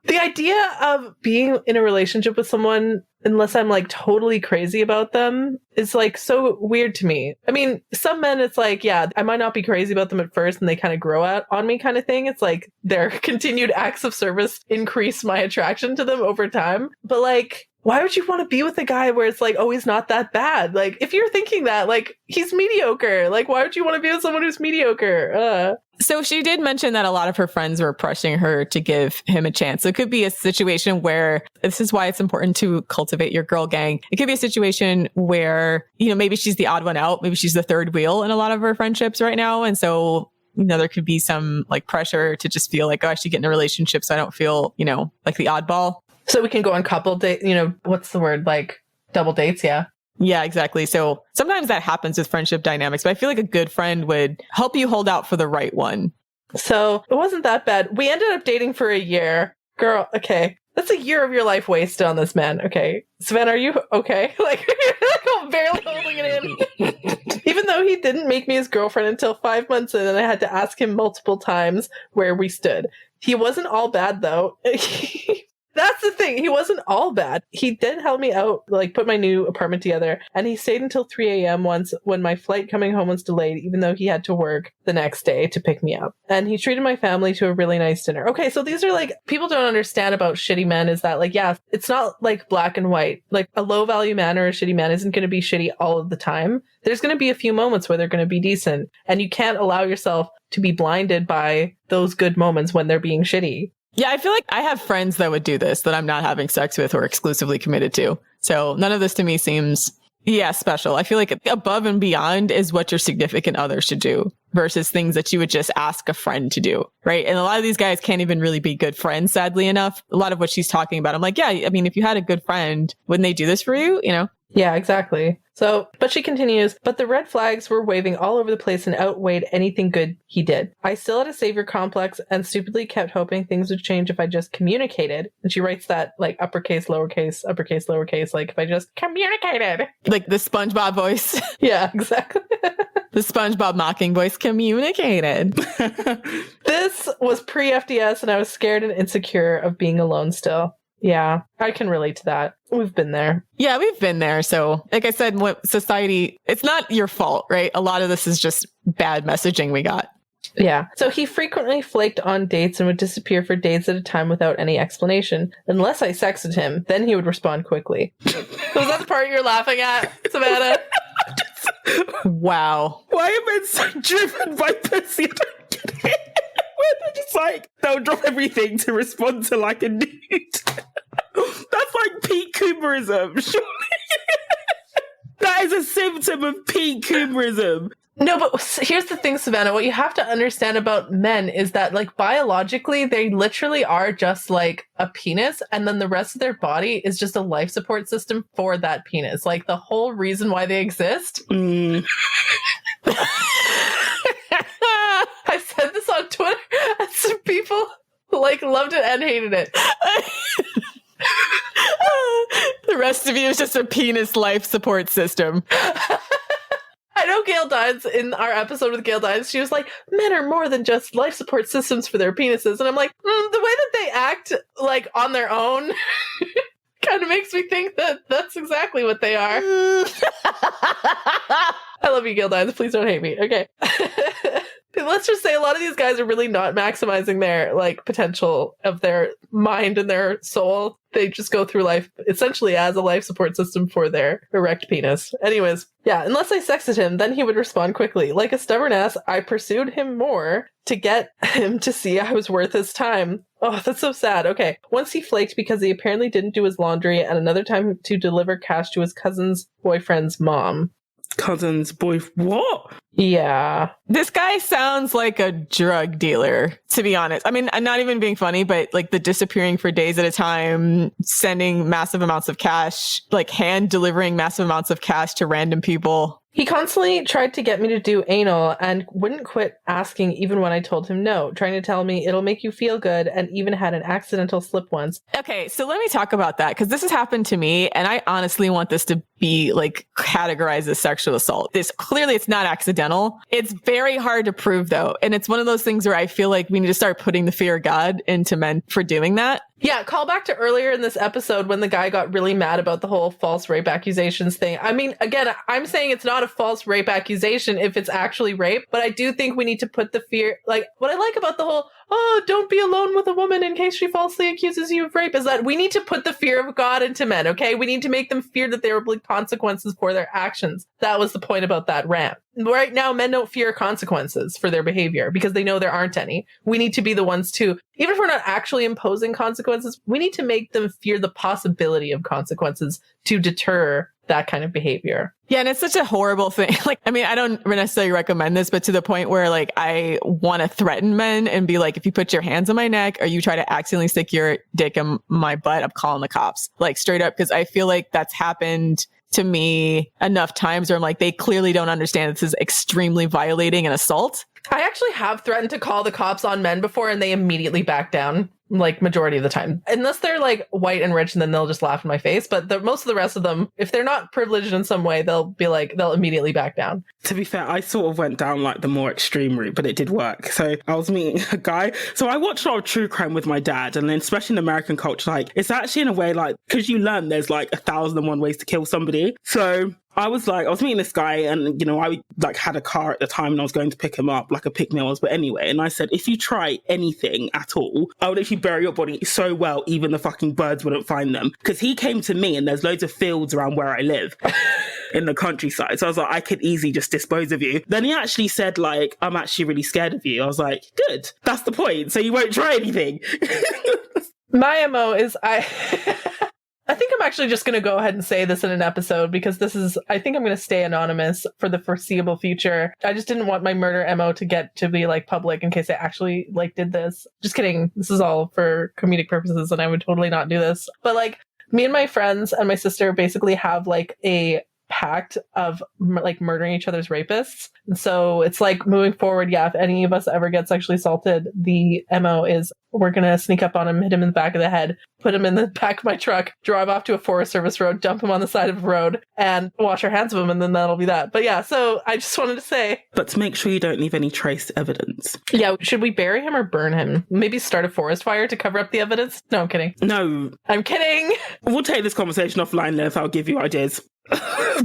The idea of being in a relationship with someone, unless I'm like totally crazy about them, is like so weird to me. I mean, some men, it's like, yeah, I might not be crazy about them at first and they kind of grow out on me kind of thing. It's like their continued acts of service increase my attraction to them over time. But like, why would you want to be with a guy where it's like, oh, he's not that bad? Like, if you're thinking that, like, he's mediocre. Like, why would you want to be with someone who's mediocre? So she did mention that a lot of her friends were pressuring her to give him a chance. So it could be a situation where, this is why it's important to cultivate your girl gang. It could be a situation where, you know, maybe she's the odd one out. Maybe she's the third wheel in a lot of her friendships right now. And so, you know, there could be some like pressure to just feel like, oh, I should get in a relationship so I don't feel, you know, like the oddball. So we can go on couple date, you know, what's the word? Like double dates. Yeah. Yeah, exactly. So sometimes that happens with friendship dynamics, but I feel like a good friend would help you hold out for the right one. So it wasn't that bad. We ended up dating for a year. Girl, okay. That's a year of your life wasted on this man. Okay. Savannah, are you okay? Like, I'm barely holding it in. Even though he didn't make me his girlfriend until 5 months in, and I had to ask him multiple times where we stood. He wasn't all bad, though. That's the thing. He wasn't all bad. He did help me out, like put my new apartment together. And he stayed until 3 a.m. once when my flight coming home was delayed, even though he had to work the next day to pick me up. And he treated my family to a really nice dinner. Okay, so these are like, people don't understand about shitty men is that like, yeah, it's not like black and white. Like a low value man or a shitty man isn't going to be shitty all of the time. There's going to be a few moments where they're going to be decent. And you can't allow yourself to be blinded by those good moments when they're being shitty. Yeah, I feel like I have friends that would do this that I'm not having sex with or exclusively committed to. So none of this to me seems, special. I feel like above and beyond is what your significant other should do versus things that you would just ask a friend to do, right? And a lot of these guys can't even really be good friends, sadly enough. A lot of what she's talking about, I'm like, yeah, I mean, if you had a good friend, wouldn't they do this for you, you know? Yeah, exactly. So, but she continues, but the red flags were waving all over the place and outweighed anything good he did. I still had a savior complex and stupidly kept hoping things would change if I just communicated. And she writes that like uppercase, lowercase, like if I just communicated. Like the SpongeBob voice. Yeah, exactly. The SpongeBob mocking voice communicated. This was pre-FDS and I was scared and insecure of being alone still. Yeah, I can relate to that. We've been there. Yeah, we've been there. So, like I said, what society, it's not your fault, right? A lot of this is just bad messaging we got. Yeah. So he frequently flaked on dates and would disappear for days at a time without any explanation. Unless I sexted him, then he would respond quickly. Was that the part you're laughing at, Savannah? Wow. Why am I so driven by pussy? I don't get it. Where they're just like, they'll drop everything to respond to like a nude. That's like peak Coomerism, surely. That is a symptom of peak Coomerism. No, but here's the thing, Savannah. What you have to understand about men is that, like, biologically, they literally are just like a penis, and then the rest of their body is just a life support system for that penis. Like, the whole reason why they exist. I said this on Twitter, and some people like loved it and hated it. The rest of you is just a penis life support system. I know Gail Dines, in our episode with Gail Dines, she was like, men are more than just life support systems for their penises. And I'm like, the way that they act like on their own kind of makes me think that that's exactly what they are. I love you, Gail Dines. Please don't hate me. Okay. Let's just say a lot of these guys are really not maximizing their like potential of their mind and their soul. They just go through life essentially as a life support system for their erect penis. Anyways, yeah, unless I sexted him, then he would respond quickly. Like a stubborn ass, I pursued him more to get him to see I was worth his time. Oh, that's so sad. Okay. Once he flaked because he apparently didn't do his laundry, and another time to deliver cash to his cousin's boyfriend's mom. cousin's boy. What? Yeah. This guy sounds like a drug dealer, to be honest. I mean, I'm not even being funny, but like the disappearing for days at a time, sending massive amounts of cash, like hand delivering massive amounts of cash to random people. He constantly tried to get me to do anal and wouldn't quit asking even when I told him no, trying to tell me it'll make you feel good, and even had an accidental slip once. Okay, so let me talk about that, because this has happened to me, and I honestly want this to be like categorized as sexual assault. Clearly it's not accidental. It's very hard to prove though. And it's one of those things where I feel like we need to start putting the fear of God into men for doing that. Yeah, call back to earlier in this episode when the guy got really mad about the whole false rape accusations thing. I mean, again, I'm saying it's not a false rape accusation if it's actually rape, but I do think we need to put the fear, like, what I like about the whole, oh, don't be alone with a woman in case she falsely accuses you of rape, is that we need to put the fear of God into men, okay? We need to make them fear that there will be consequences for their actions. That was the point about that rant. Right now, men don't fear consequences for their behavior because they know there aren't any. We need to be the ones to, even if we're not actually imposing consequences, we need to make them fear the possibility of consequences to deter that kind of behavior. Yeah, and it's such a horrible thing. Like, I mean, I don't necessarily recommend this, but to the point where like I want to threaten men and be like, if you put your hands on my neck or you try to accidentally stick your dick in my butt, I'm calling the cops. Like straight up, because I feel like that's happened to me enough times where I'm like, they clearly don't understand this is extremely violating and assault. I actually have threatened to call the cops on men before and they immediately back down, like majority of the time. Unless they're like white and rich, and then they'll just laugh in my face. But most of the rest of them, if they're not privileged in some way, they'll immediately back down. To be fair, I sort of went down like the more extreme route, but it did work. So I was meeting a guy. So I watched a lot of true crime with my dad, and then especially in American culture, like it's actually in a way like, because you learn there's like 1,001 ways to kill somebody. So I was meeting this guy, and, you know, I like had a car at the time and I was going to pick him up, like a pick me was, but anyway. And I said, if you try anything at all, I would actually bury your body so well, even the fucking birds wouldn't find them. Because he came to me and there's loads of fields around where I live in the countryside. So I was like, I could easily just dispose of you. Then he actually said, like, I'm actually really scared of you. I was like, good. That's the point. So you won't try anything. My MO is I think I'm actually just going to go ahead and say this in an episode because I think I'm going to stay anonymous for the foreseeable future. I just didn't want my murder MO to get to be like public in case I actually like did this. Just kidding. This is all for comedic purposes and I would totally not do this. But like me and my friends and my sister basically have like a pact of like murdering each other's rapists. And so it's like moving forward, yeah, if any of us ever get sexually assaulted, the MO is we're going to sneak up on him, hit him in the back of the head, put him in the back of my truck, drive off to a Forest Service road, dump him on the side of a road, and wash our hands of him, and then that'll be that. But yeah, so I just wanted to say. But to make sure you don't leave any trace evidence. Yeah, should we bury him or burn him? Maybe start a forest fire to cover up the evidence? No, I'm kidding. No. I'm kidding! We'll take this conversation offline then if I'll give you ideas.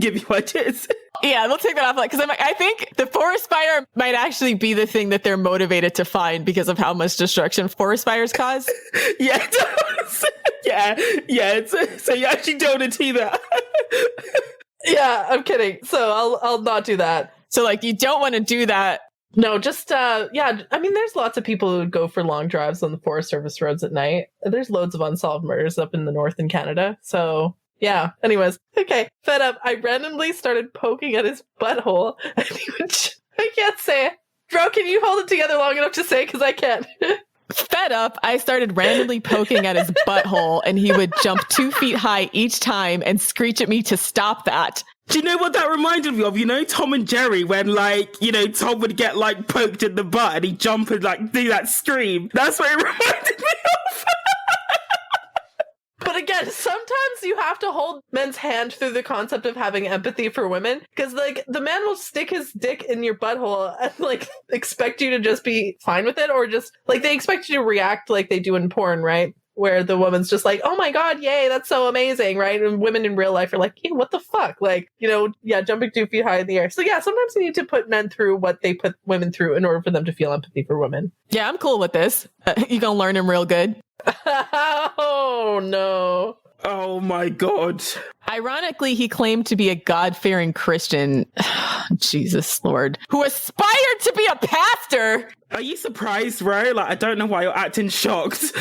Give you ideas. Yeah, we'll take that off. Because I think the forest fire might actually be the thing that they're motivated to find because of how much destruction forest fires cause. Yeah, it does. Yeah. So you actually don't want to do that. Yeah, I'm kidding. So I'll not do that. So like, you don't want to do that. No, just, yeah, I mean, there's lots of people who would go for long drives on the Forest Service roads at night. There's loads of unsolved murders up in the north in Canada. So yeah, anyways, okay, fed up. I randomly started poking at his butthole. And I can't say it. Bro, can you hold it together long enough to say it? Because I can't. Fed up, I started randomly poking at his butthole, and he would jump 2 feet high each time and screech at me to stop that. Do you know what that reminded me of? You know, Tom and Jerry, when, like, you know, Tom would get, like, poked in the butt and he'd jump and, like, do that scream. That's what it reminded me of. But again, sometimes you have to hold men's hand through the concept of having empathy for women. Because, like, the man will stick his dick in your butthole and, like, expect you to just be fine with it. Or just, like, they expect you to react like they do in porn, right? Where the woman's just like, oh my God, yay, that's so amazing, right? And women in real life are like, yeah, what the fuck? Like, you know, yeah, jumping 2 feet high in the air. So yeah, sometimes you need to put men through what they put women through in order for them to feel empathy for women. Yeah, I'm cool with this. You gonna learn him real good. Oh, no. Oh my God. Ironically, he claimed to be a God-fearing Christian, Jesus Lord, who aspired to be a pastor. Are you surprised, Ro? Like, I don't know why you're acting shocked.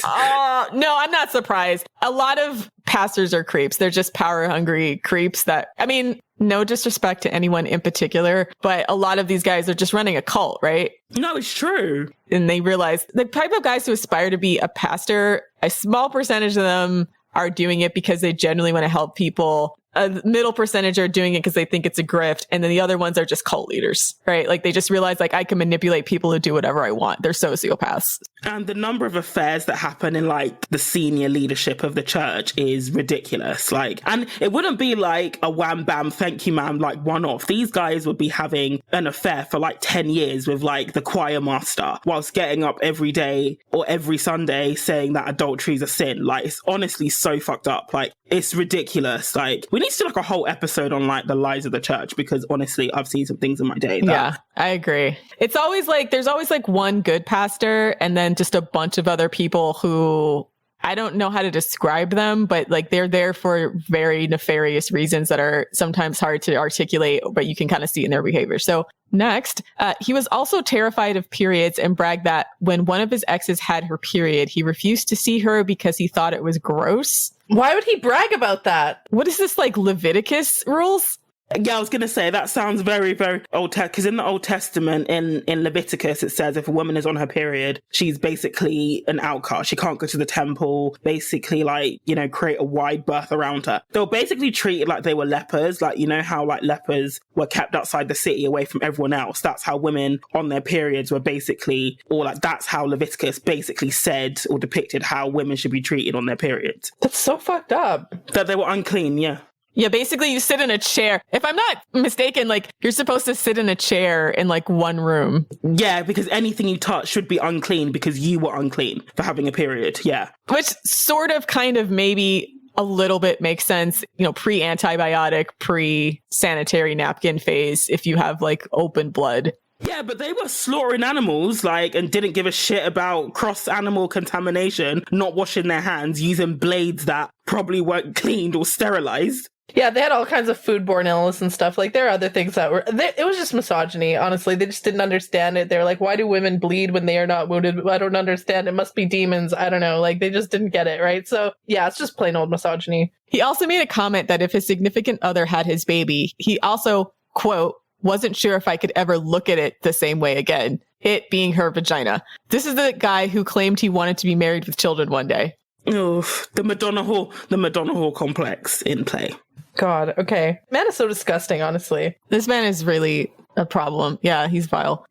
No, I'm not surprised. A lot of pastors are creeps. They're just power-hungry creeps that, I mean, no disrespect to anyone in particular, but a lot of these guys are just running a cult, right? No, it's true. And they realize the type of guys who aspire to be a pastor, a small percentage of them are doing it because they genuinely want to help people. A middle percentage are doing it because they think it's a grift. And then the other ones are just cult leaders, right? Like they just realize like I can manipulate people to do whatever I want. They're sociopaths. And the number of affairs that happen in like the senior leadership of the church is ridiculous. Like, and it wouldn't be like a wham bam, thank you ma'am, like one off. These guys would be having an affair for like 10 years with like the choir master whilst getting up every day or every Sunday saying that adultery is a sin. Like, it's honestly so fucked up. Like, it's ridiculous. Like, we need to do like a whole episode on like the lies of the church, because honestly, I've seen some things in my day. Yeah, I agree. It's always like, there's always like one good pastor and then just a bunch of other people who I don't know how to describe them, but like they're there for very nefarious reasons that are sometimes hard to articulate, but you can kind of see in their behavior. So next, he was also terrified of periods and bragged that when one of his exes had her period, he refused to see her because he thought it was gross. Why would he brag about that? What is this, like Leviticus rules? Yeah, I was going to say that sounds very, very Old Testament, because in the Old Testament, in Leviticus, it says if a woman is on her period, she's basically an outcast. She can't go to the temple, basically like, you know, create a wide berth around her. They were basically treated like they were lepers. Like, you know how like lepers were kept outside the city away from everyone else. That's how women on their periods were basically, or like that's how Leviticus basically said or depicted how women should be treated on their periods. That's so fucked up. That they were unclean, yeah. Yeah, basically you sit in a chair. If I'm not mistaken, like you're supposed to sit in a chair in like one room. Yeah, because anything you touch should be unclean because you were unclean for having a period. Yeah. Which sort of kind of maybe a little bit makes sense, you know, pre-antibiotic, pre-sanitary napkin phase if you have like open blood. Yeah, but they were slaughtering animals, like, and didn't give a shit about cross-animal contamination, not washing their hands, using blades that probably weren't cleaned or sterilized. Yeah, they had all kinds of foodborne illness and stuff. Like, there are other things that were... It was just misogyny, honestly. They just didn't understand it. They were like, why do women bleed when they are not wounded? I don't understand. It must be demons. I don't know. Like, they just didn't get it, right? So, yeah, it's just plain old misogyny. He also made a comment that if his significant other had his baby, he also, quote, wasn't sure if I could ever look at it the same way again. It being her vagina. This is the guy who claimed he wanted to be married with children one day. Oof, the Madonna Hall complex in play. God, okay. Man is so disgusting, honestly. This man is really a problem. Yeah, he's vile.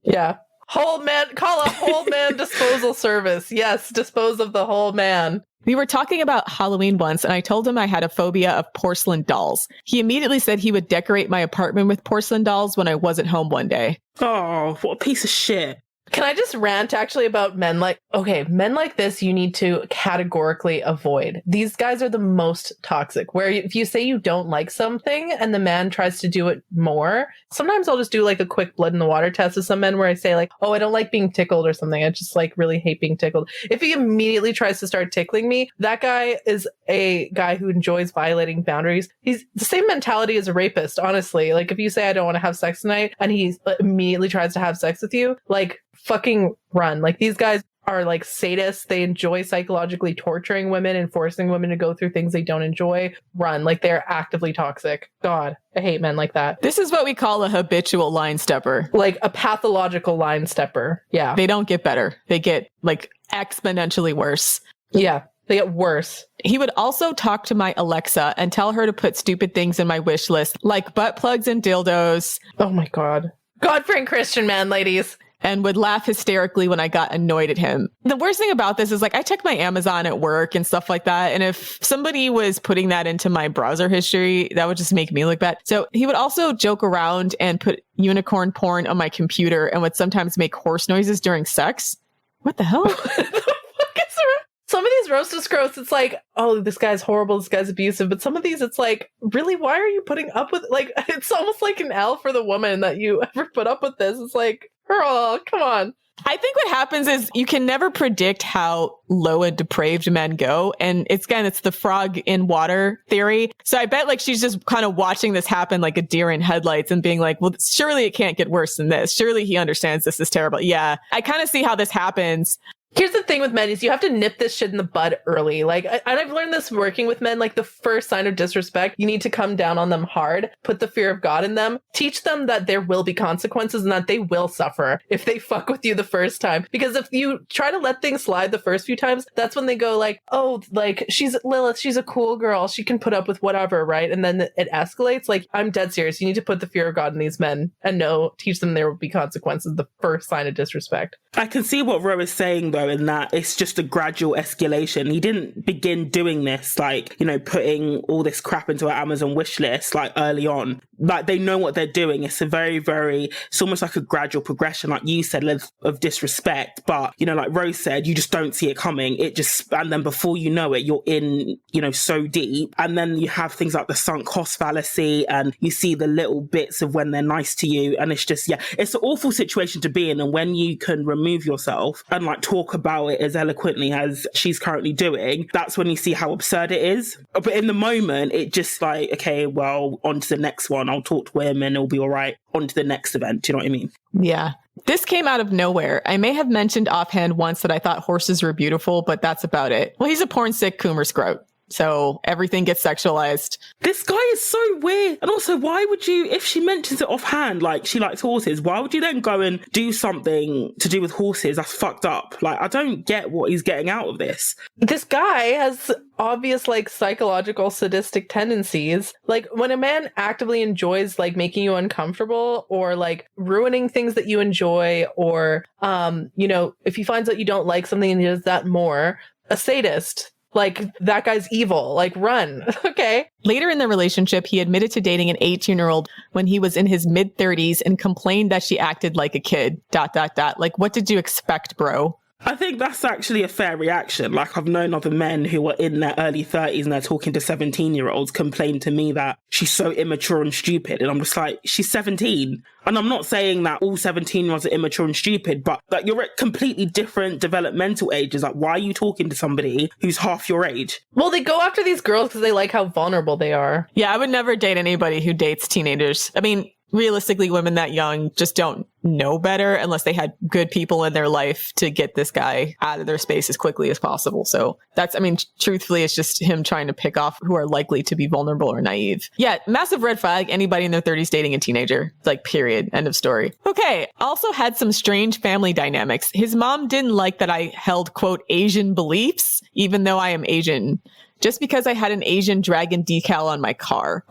Yeah. Whole man, call a whole man disposal service. Yes, dispose of the whole man. We were talking about Halloween once, and I told him I had a phobia of porcelain dolls. He immediately said he would decorate my apartment with porcelain dolls when I wasn't home one day. Oh, what a piece of shit. Can I just rant actually about men like, okay, men like this you need to categorically avoid. These guys are the most toxic, where if you say you don't like something and the man tries to do it more, sometimes I'll just do like a quick blood in the water test with some men where I say like, oh, I don't like being tickled or something. I just like really hate being tickled. If he immediately tries to start tickling me, that guy is a guy who enjoys violating boundaries. He's the same mentality as a rapist, honestly. Like if you say I don't want to have sex tonight and he immediately tries to have sex with you, like fucking run. Like these guys are like sadists. They enjoy psychologically torturing women and forcing women to go through things they don't enjoy. Run. Like they're actively toxic. God, I hate men like that. This is what we call a habitual line stepper. Like a pathological line stepper. Yeah. They don't get better. They get like exponentially worse. Yeah. They get worse. He would also talk to my Alexa and tell her to put stupid things in my wish list, like butt plugs and dildos. Oh my God. God-fearing Christian man, ladies. And would laugh hysterically when I got annoyed at him. The worst thing about this is like I check my Amazon at work and stuff like that. And if somebody was putting that into my browser history, that would just make me look bad. So he would also joke around and put unicorn porn on my computer and would sometimes make horse noises during sex. What the hell? What the fuck is around? Some of these Roast-A-Scrotes, it's like, oh, this guy's horrible, this guy's abusive. But some of these, it's like, really, why are you putting up with, like, it's almost like an L for the woman that you ever put up with this. It's like, girl, come on. I think what happens is you can never predict how low and depraved men go. And it's the frog in water theory. So I bet like she's just kind of watching this happen like a deer in headlights and being like, well, surely it can't get worse than this. Surely he understands this is terrible. Yeah, I kind of see how this happens. Here's the thing with men is you have to nip this shit in the bud early. Like, and I've learned this working with men, like the first sign of disrespect, you need to come down on them hard, put the fear of God in them, teach them that there will be consequences and that they will suffer if they fuck with you the first time. Because if you try to let things slide the first few times, that's when they go like, oh, like she's Lilith, she's a cool girl, she can put up with whatever, right? And then it escalates. Like, I'm dead serious. You need to put the fear of God in these men and teach them there will be consequences, the first sign of disrespect. I can see what Ro is saying, though, in that it's just a gradual escalation. He didn't begin doing this, like, you know, putting all this crap into our Amazon wish list, like, early on. Like, they know what they're doing. It's a very, it's almost like a gradual progression, like you said, of disrespect. But, you know, like Rose said, you just don't see it coming. And then before you know it, you're in, you know, so deep. And then you have things like the sunk cost fallacy, and you see the little bits of when they're nice to you. And it's just, it's an awful situation to be in. And when you can remove yourself and like talk about it as eloquently as she's currently doing, that's when you see how absurd it is. But in the moment, it just like, okay, well, on to the next one. I'll talk to him and it'll be all right. On to the next event. Do you know what I mean? Yeah. This came out of nowhere. I may have mentioned offhand once that I thought horses were beautiful, but that's about it. Well, he's a porn sick Coomer-Scrote. So everything gets sexualized. This guy is so weird. And also, why would you, if she mentions it offhand, like she likes horses, why would you then go and do something to do with horses? That's fucked up. Like, I don't get what he's getting out of this. This guy has obvious, like, psychological sadistic tendencies. Like, when a man actively enjoys, like, making you uncomfortable or, like, ruining things that you enjoy or, you know, if he finds out you don't like something and he does that more, a sadist. Like, that guy's evil. Like, run. Okay. Later in the relationship, he admitted to dating an 18-year-old when he was in his mid-30s and complained that she acted like a kid, ... Like, what did you expect, bro? I think that's actually a fair reaction. Like, I've known other men who are in their early 30s and they're talking to 17-year-olds complain to me that she's so immature and stupid. And I'm just like, she's 17. And I'm not saying that all 17-year-olds are immature and stupid, but like, you're at completely different developmental ages. Like, why are you talking to somebody who's half your age? Well, they go after these girls because they like how vulnerable they are. Yeah, I would never date anybody who dates teenagers. I mean, realistically, women that young just don't know better unless they had good people in their life to get this guy out of their space as quickly as possible. So that's, I mean, truthfully, it's just him trying to pick off who are likely to be vulnerable or naive. Yeah, massive red flag, anybody in their 30s dating a teenager. Like, period. End of story. Okay, also had some strange family dynamics. His mom didn't like that I held, quote, Asian beliefs, even though I am Asian, just because I had an Asian dragon decal on my car.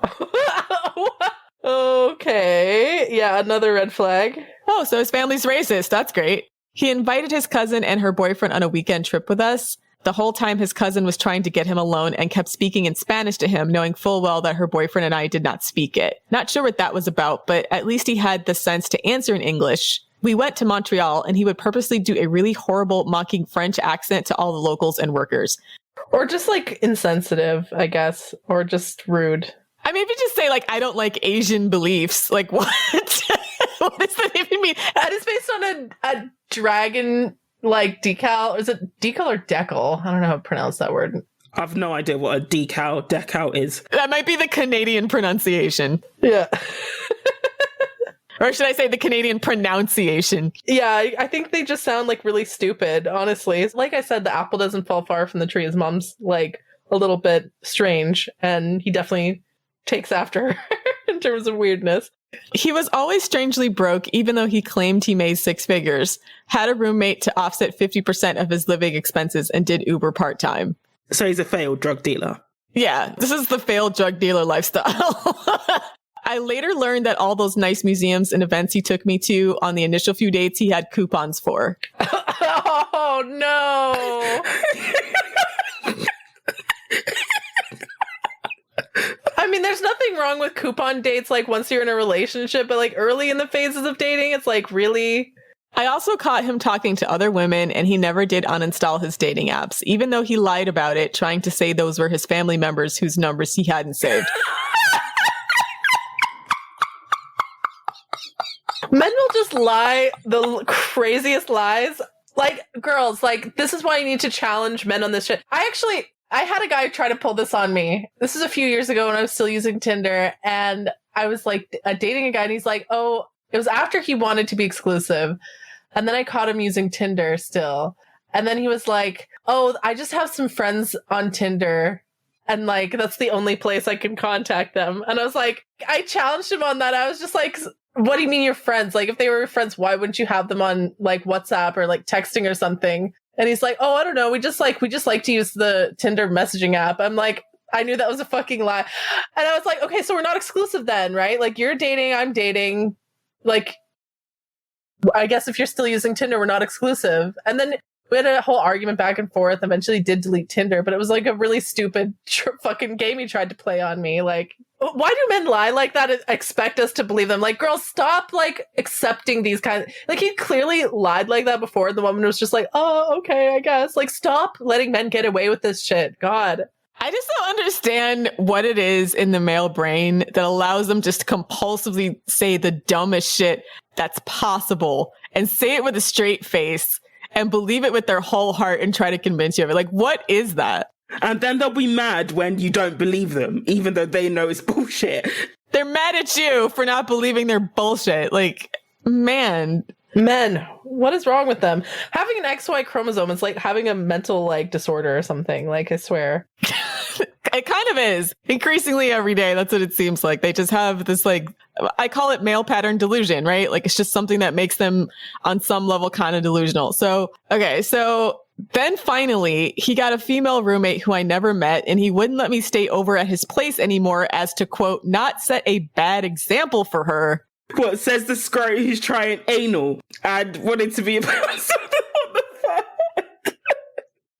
Okay. Yeah, another red flag. Oh, so his family's racist. That's great. He invited his cousin and her boyfriend on a weekend trip with us. The whole time his cousin was trying to get him alone and kept speaking in Spanish to him, knowing full well that her boyfriend and I did not speak it. Not sure what that was about, but at least he had the sense to answer in English. We went to Montreal and he would purposely do a really horrible mocking French accent to all the locals and workers. Or just like insensitive, I guess, or just rude. I mean, if you just say, like, I don't like Asian beliefs, like, what? What does that even mean? That is based on a dragon, like, decal. Is it decal or decal? I don't know how to pronounce that word. I've no idea what a decal is. That might be the Canadian pronunciation. Yeah. Or should I say the Canadian pronunciation? Yeah, I think they just sound, like, really stupid, honestly. Like I said, the apple doesn't fall far from the tree. His mom's, like, a little bit strange, and he definitely takes after her in terms of weirdness. He was always strangely broke, even though he claimed he made six figures, had a roommate to offset 50% of his living expenses, and did Uber part-time. So he's a failed drug dealer. Yeah, this is the failed drug dealer lifestyle. I later learned that all those nice museums and events he took me to on the initial few dates he had coupons for. Oh, no. I mean, there's nothing wrong with coupon dates, like, once you're in a relationship, but, like, early in the phases of dating, it's like, really? I also caught him talking to other women, and he never did uninstall his dating apps, even though he lied about it, trying to say those were his family members whose numbers he hadn't saved. Men will just lie the craziest lies. Like, girls, like, this is why you need to challenge men on this shit. I had a guy try to pull this on me. This is a few years ago when I was still using Tinder, and I was like dating a guy, and he's like, oh, it was after he wanted to be exclusive. And then I caught him using Tinder still. And then he was like, oh, I just have some friends on Tinder. And like, that's the only place I can contact them. And I was like, I challenged him on that. I was just like, what do you mean you're friends? Like, if they were your friends, why wouldn't you have them on like WhatsApp or like texting or something? And he's like, oh, I don't know. We just like to use the Tinder messaging app. I'm like, I knew that was a fucking lie. And I was like, okay, so we're not exclusive then, right? Like, you're dating, I'm dating. Like, I guess if you're still using Tinder, we're not exclusive. And then we had a whole argument back and forth. Eventually did delete Tinder, but it was like a really stupid fucking game he tried to play on me. Like, why do men lie like that and expect us to believe them? Like, girls, stop like accepting these kinds. Like, he clearly lied like that before. The woman was just like, oh, okay, I guess. Like, stop letting men get away with this shit. God. I just don't understand what it is in the male brain that allows them just to compulsively say the dumbest shit that's possible and say it with a straight face and believe it with their whole heart and try to convince you of it. Like, what is that? And then they'll be mad when you don't believe them, even though they know it's bullshit. They're mad at you for not believing their bullshit. Like, man. Men, what is wrong with them? Having an XY chromosome is like having a mental like disorder or something. Like, I swear. It kind of is. Increasingly every day, that's what it seems like. They just have this, like, I call it male pattern delusion, right? Like, it's just something that makes them on some level kind of delusional. So, okay, so then finally, he got a female roommate who I never met, and he wouldn't let me stay over at his place anymore as to, quote, not set a bad example for her. What says the scrote who's trying anal and wanted to be a person? What the fuck?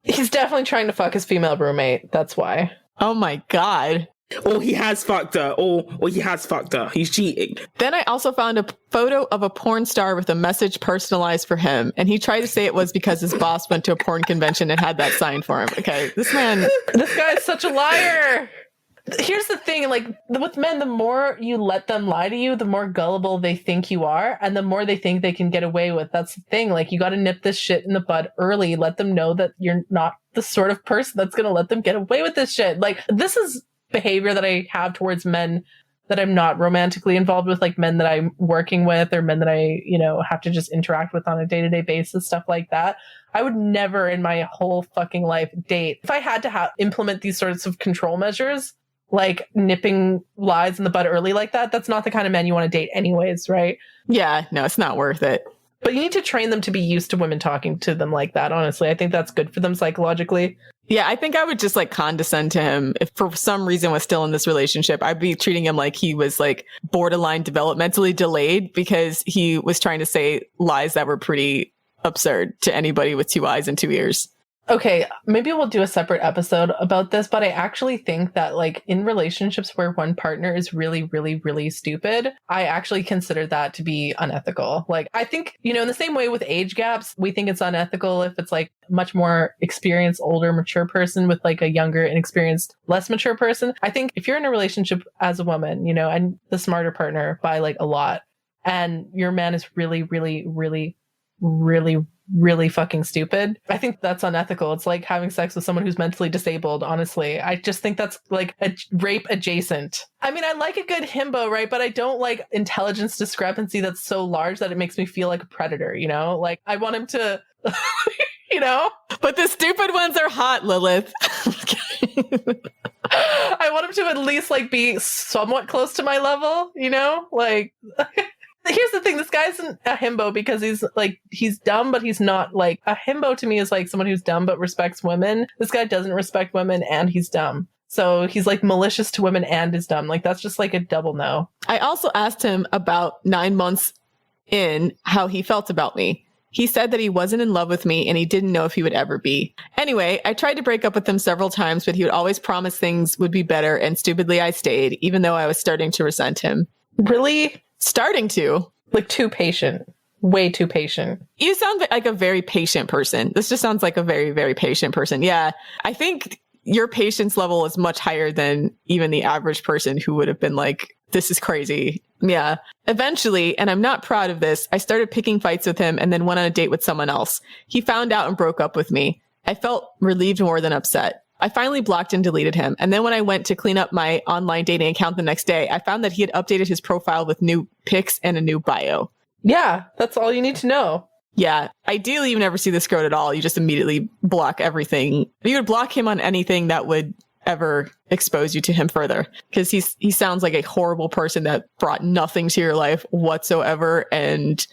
He's definitely trying to fuck his female roommate. That's why. Oh my God. Or he has fucked her, or he has fucked her. He's cheating. Then I also found a photo of a porn star with a message personalized for him. And he tried to say it was because his boss went to a porn convention and had that signed for him. Okay, this man. This guy is such a liar. Here's the thing, like, with men, the more you let them lie to you, the more gullible they think you are, and the more they think they can get away with. That's the thing. Like, you got to nip this shit in the bud early. Let them know that you're not the sort of person that's going to let them get away with this shit. Like, this is behavior that I have towards men that I'm not romantically involved with, like men that I'm working with or men that I, you know, have to just interact with on a day-to-day basis, stuff like that. I would never in my whole fucking life date. If I had to implement these sorts of control measures, like nipping lies in the bud early like that, that's not the kind of man you want to date anyways, right? Yeah, no, it's not worth it. But you need to train them to be used to women talking to them like that, honestly. I think that's good for them psychologically. Yeah, I think I would just like condescend to him if for some reason was still in this relationship. I'd be treating him like he was like borderline developmentally delayed because he was trying to say lies that were pretty absurd to anybody with 2 eyes and 2 ears. Okay, maybe we'll do a separate episode about this, but I actually think that like in relationships where one partner is really, really, really stupid, I actually consider that to be unethical. Like, I think, you know, in the same way with age gaps, we think it's unethical if it's like much more experienced, older, mature person with like a younger, inexperienced, less mature person. I think if you're in a relationship as a woman, you know, and the smarter partner by like a lot, and your man is really, really, really, really, really fucking stupid, I think that's unethical. It's like having sex with someone who's mentally disabled, honestly. I just think that's like a rape adjacent. I mean, I like a good himbo, right? But I don't like intelligence discrepancy that's so large that it makes me feel like a predator, you know? Like, I want him to, you know? But the stupid ones are hot, Lilith. I want him to at least like be somewhat close to my level, you know? Like... Here's the thing, this guy isn't a himbo because he's dumb, but he's not like a himbo. To me is like someone who's dumb but respects women. This guy doesn't respect women and he's dumb. So he's like malicious to women and is dumb. Like, that's just like a double no. I also asked him about 9 months in how he felt about me. He said that he wasn't in love with me and he didn't know if he would ever be. Anyway, I tried to break up with him several times, but he would always promise things would be better, and stupidly I stayed, even though I was starting to resent him. Really? Starting to. Like, too patient. Way too patient. You sound like a very patient person. This just sounds like a very, very patient person. Yeah. I think your patience level is much higher than even the average person who would have been like, this is crazy. Yeah. Eventually, and I'm not proud of this, I started picking fights with him and then went on a date with someone else. He found out and broke up with me. I felt relieved more than upset. I finally blocked and deleted him. And then when I went to clean up my online dating account the next day, I found that he had updated his profile with new pics and a new bio. Yeah, that's all you need to know. Yeah. Ideally, you never see the scrote at all. You just immediately block everything. You would block him on anything that would ever expose you to him further, because he sounds like a horrible person that brought nothing to your life whatsoever, and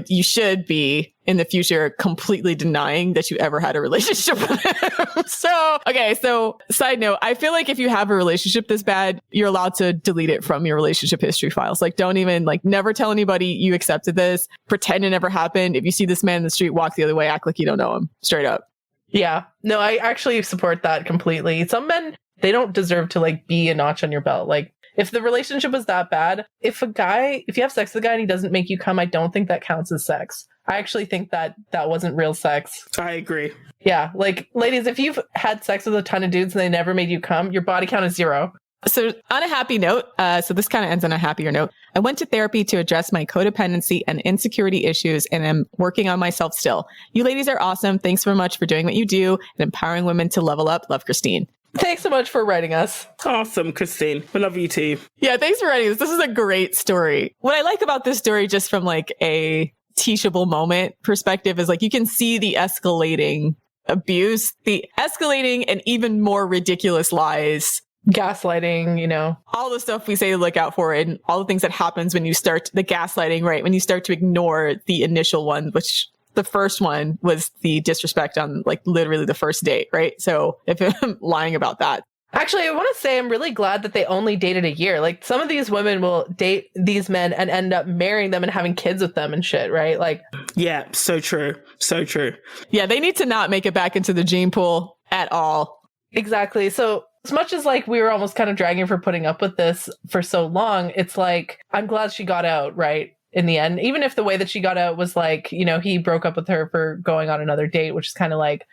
you should be in the future completely denying that you ever had a relationship with him. So side note, I feel like if you have a relationship this bad, you're allowed to delete it from your relationship history files. Like, don't even, like, never tell anybody you accepted this. Pretend it never happened. If you see this man in the street, walk the other way, act like you don't know him. Straight up. Yeah. No, I actually support that completely. Some men, they don't deserve to, like, be a notch on your belt. Like, if the relationship was that bad, if you have sex with a guy and he doesn't make you come, I don't think that counts as sex. I actually think that wasn't real sex. I agree. Yeah. Like, ladies, if you've had sex with a ton of dudes and they never made you come, your body count is 0. So on a happy note, so this kind of ends on a happier note. I went to therapy to address my codependency and insecurity issues, and I'm working on myself still. You ladies are awesome. Thanks so much for doing what you do and empowering women to level up. Love, Christine. Thanks so much for writing us. Awesome, Christine. We love you too. Yeah, thanks for writing this. This is a great story. What I like about this story, just from like a teachable moment perspective, is like you can see the escalating abuse, the escalating and even more ridiculous lies, gaslighting, all the stuff we say to look out for, and all the things that happens when you start the gaslighting, right? When you start to ignore the initial one, which the first one was the disrespect on like literally the first date, right? So if I'm lying about that. Actually, I want to say I'm really glad that they only dated a year. Like, some of these women will date these men and end up marrying them and having kids with them and shit, right? Like, yeah, so true. So true. Yeah, they need to not make it back into the gene pool at all. Exactly. So as much as like we were almost kind of dragging her for putting up with this for so long, it's like, I'm glad she got out, right? In the end, even if the way that she got out was like, he broke up with her for going on another date, which is kind of like,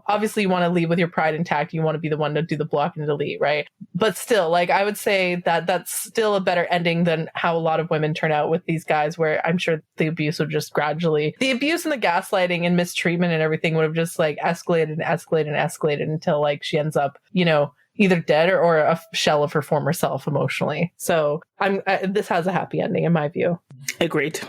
obviously you want to leave with your pride intact. You want to be the one to do the block and delete, right? But still, like, I would say that that's still a better ending than how a lot of women turn out with these guys, where I'm sure the abuse would just the abuse and the gaslighting and mistreatment and everything would have just like escalated and escalated and escalated until like she ends up, either dead or a shell of her former self emotionally. So this has a happy ending in my view. Agreed.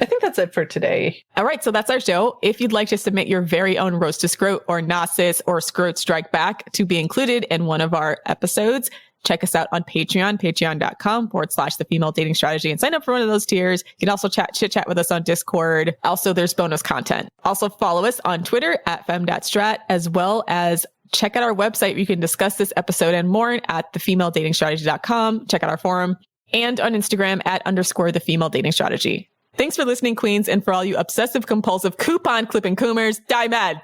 I think that's it for today. All right, so that's our show. If you'd like to submit your very own Roast-A-Scrote or Gnosis or Scrote Strike Back to be included in one of our episodes, check us out on Patreon, patreon.com/The Female Dating Strategy, and sign up for one of those tiers. You can also chit chat with us on Discord. Also, there's bonus content. Also, follow us on Twitter @fem.strat, as well as check out our website where you can discuss this episode and more at thefemaledatingstrategy.com. Check out our forum, and on Instagram @_The Female Dating Strategy. Thanks for listening, queens, and for all you obsessive compulsive coupon clipping Coomers, die mad.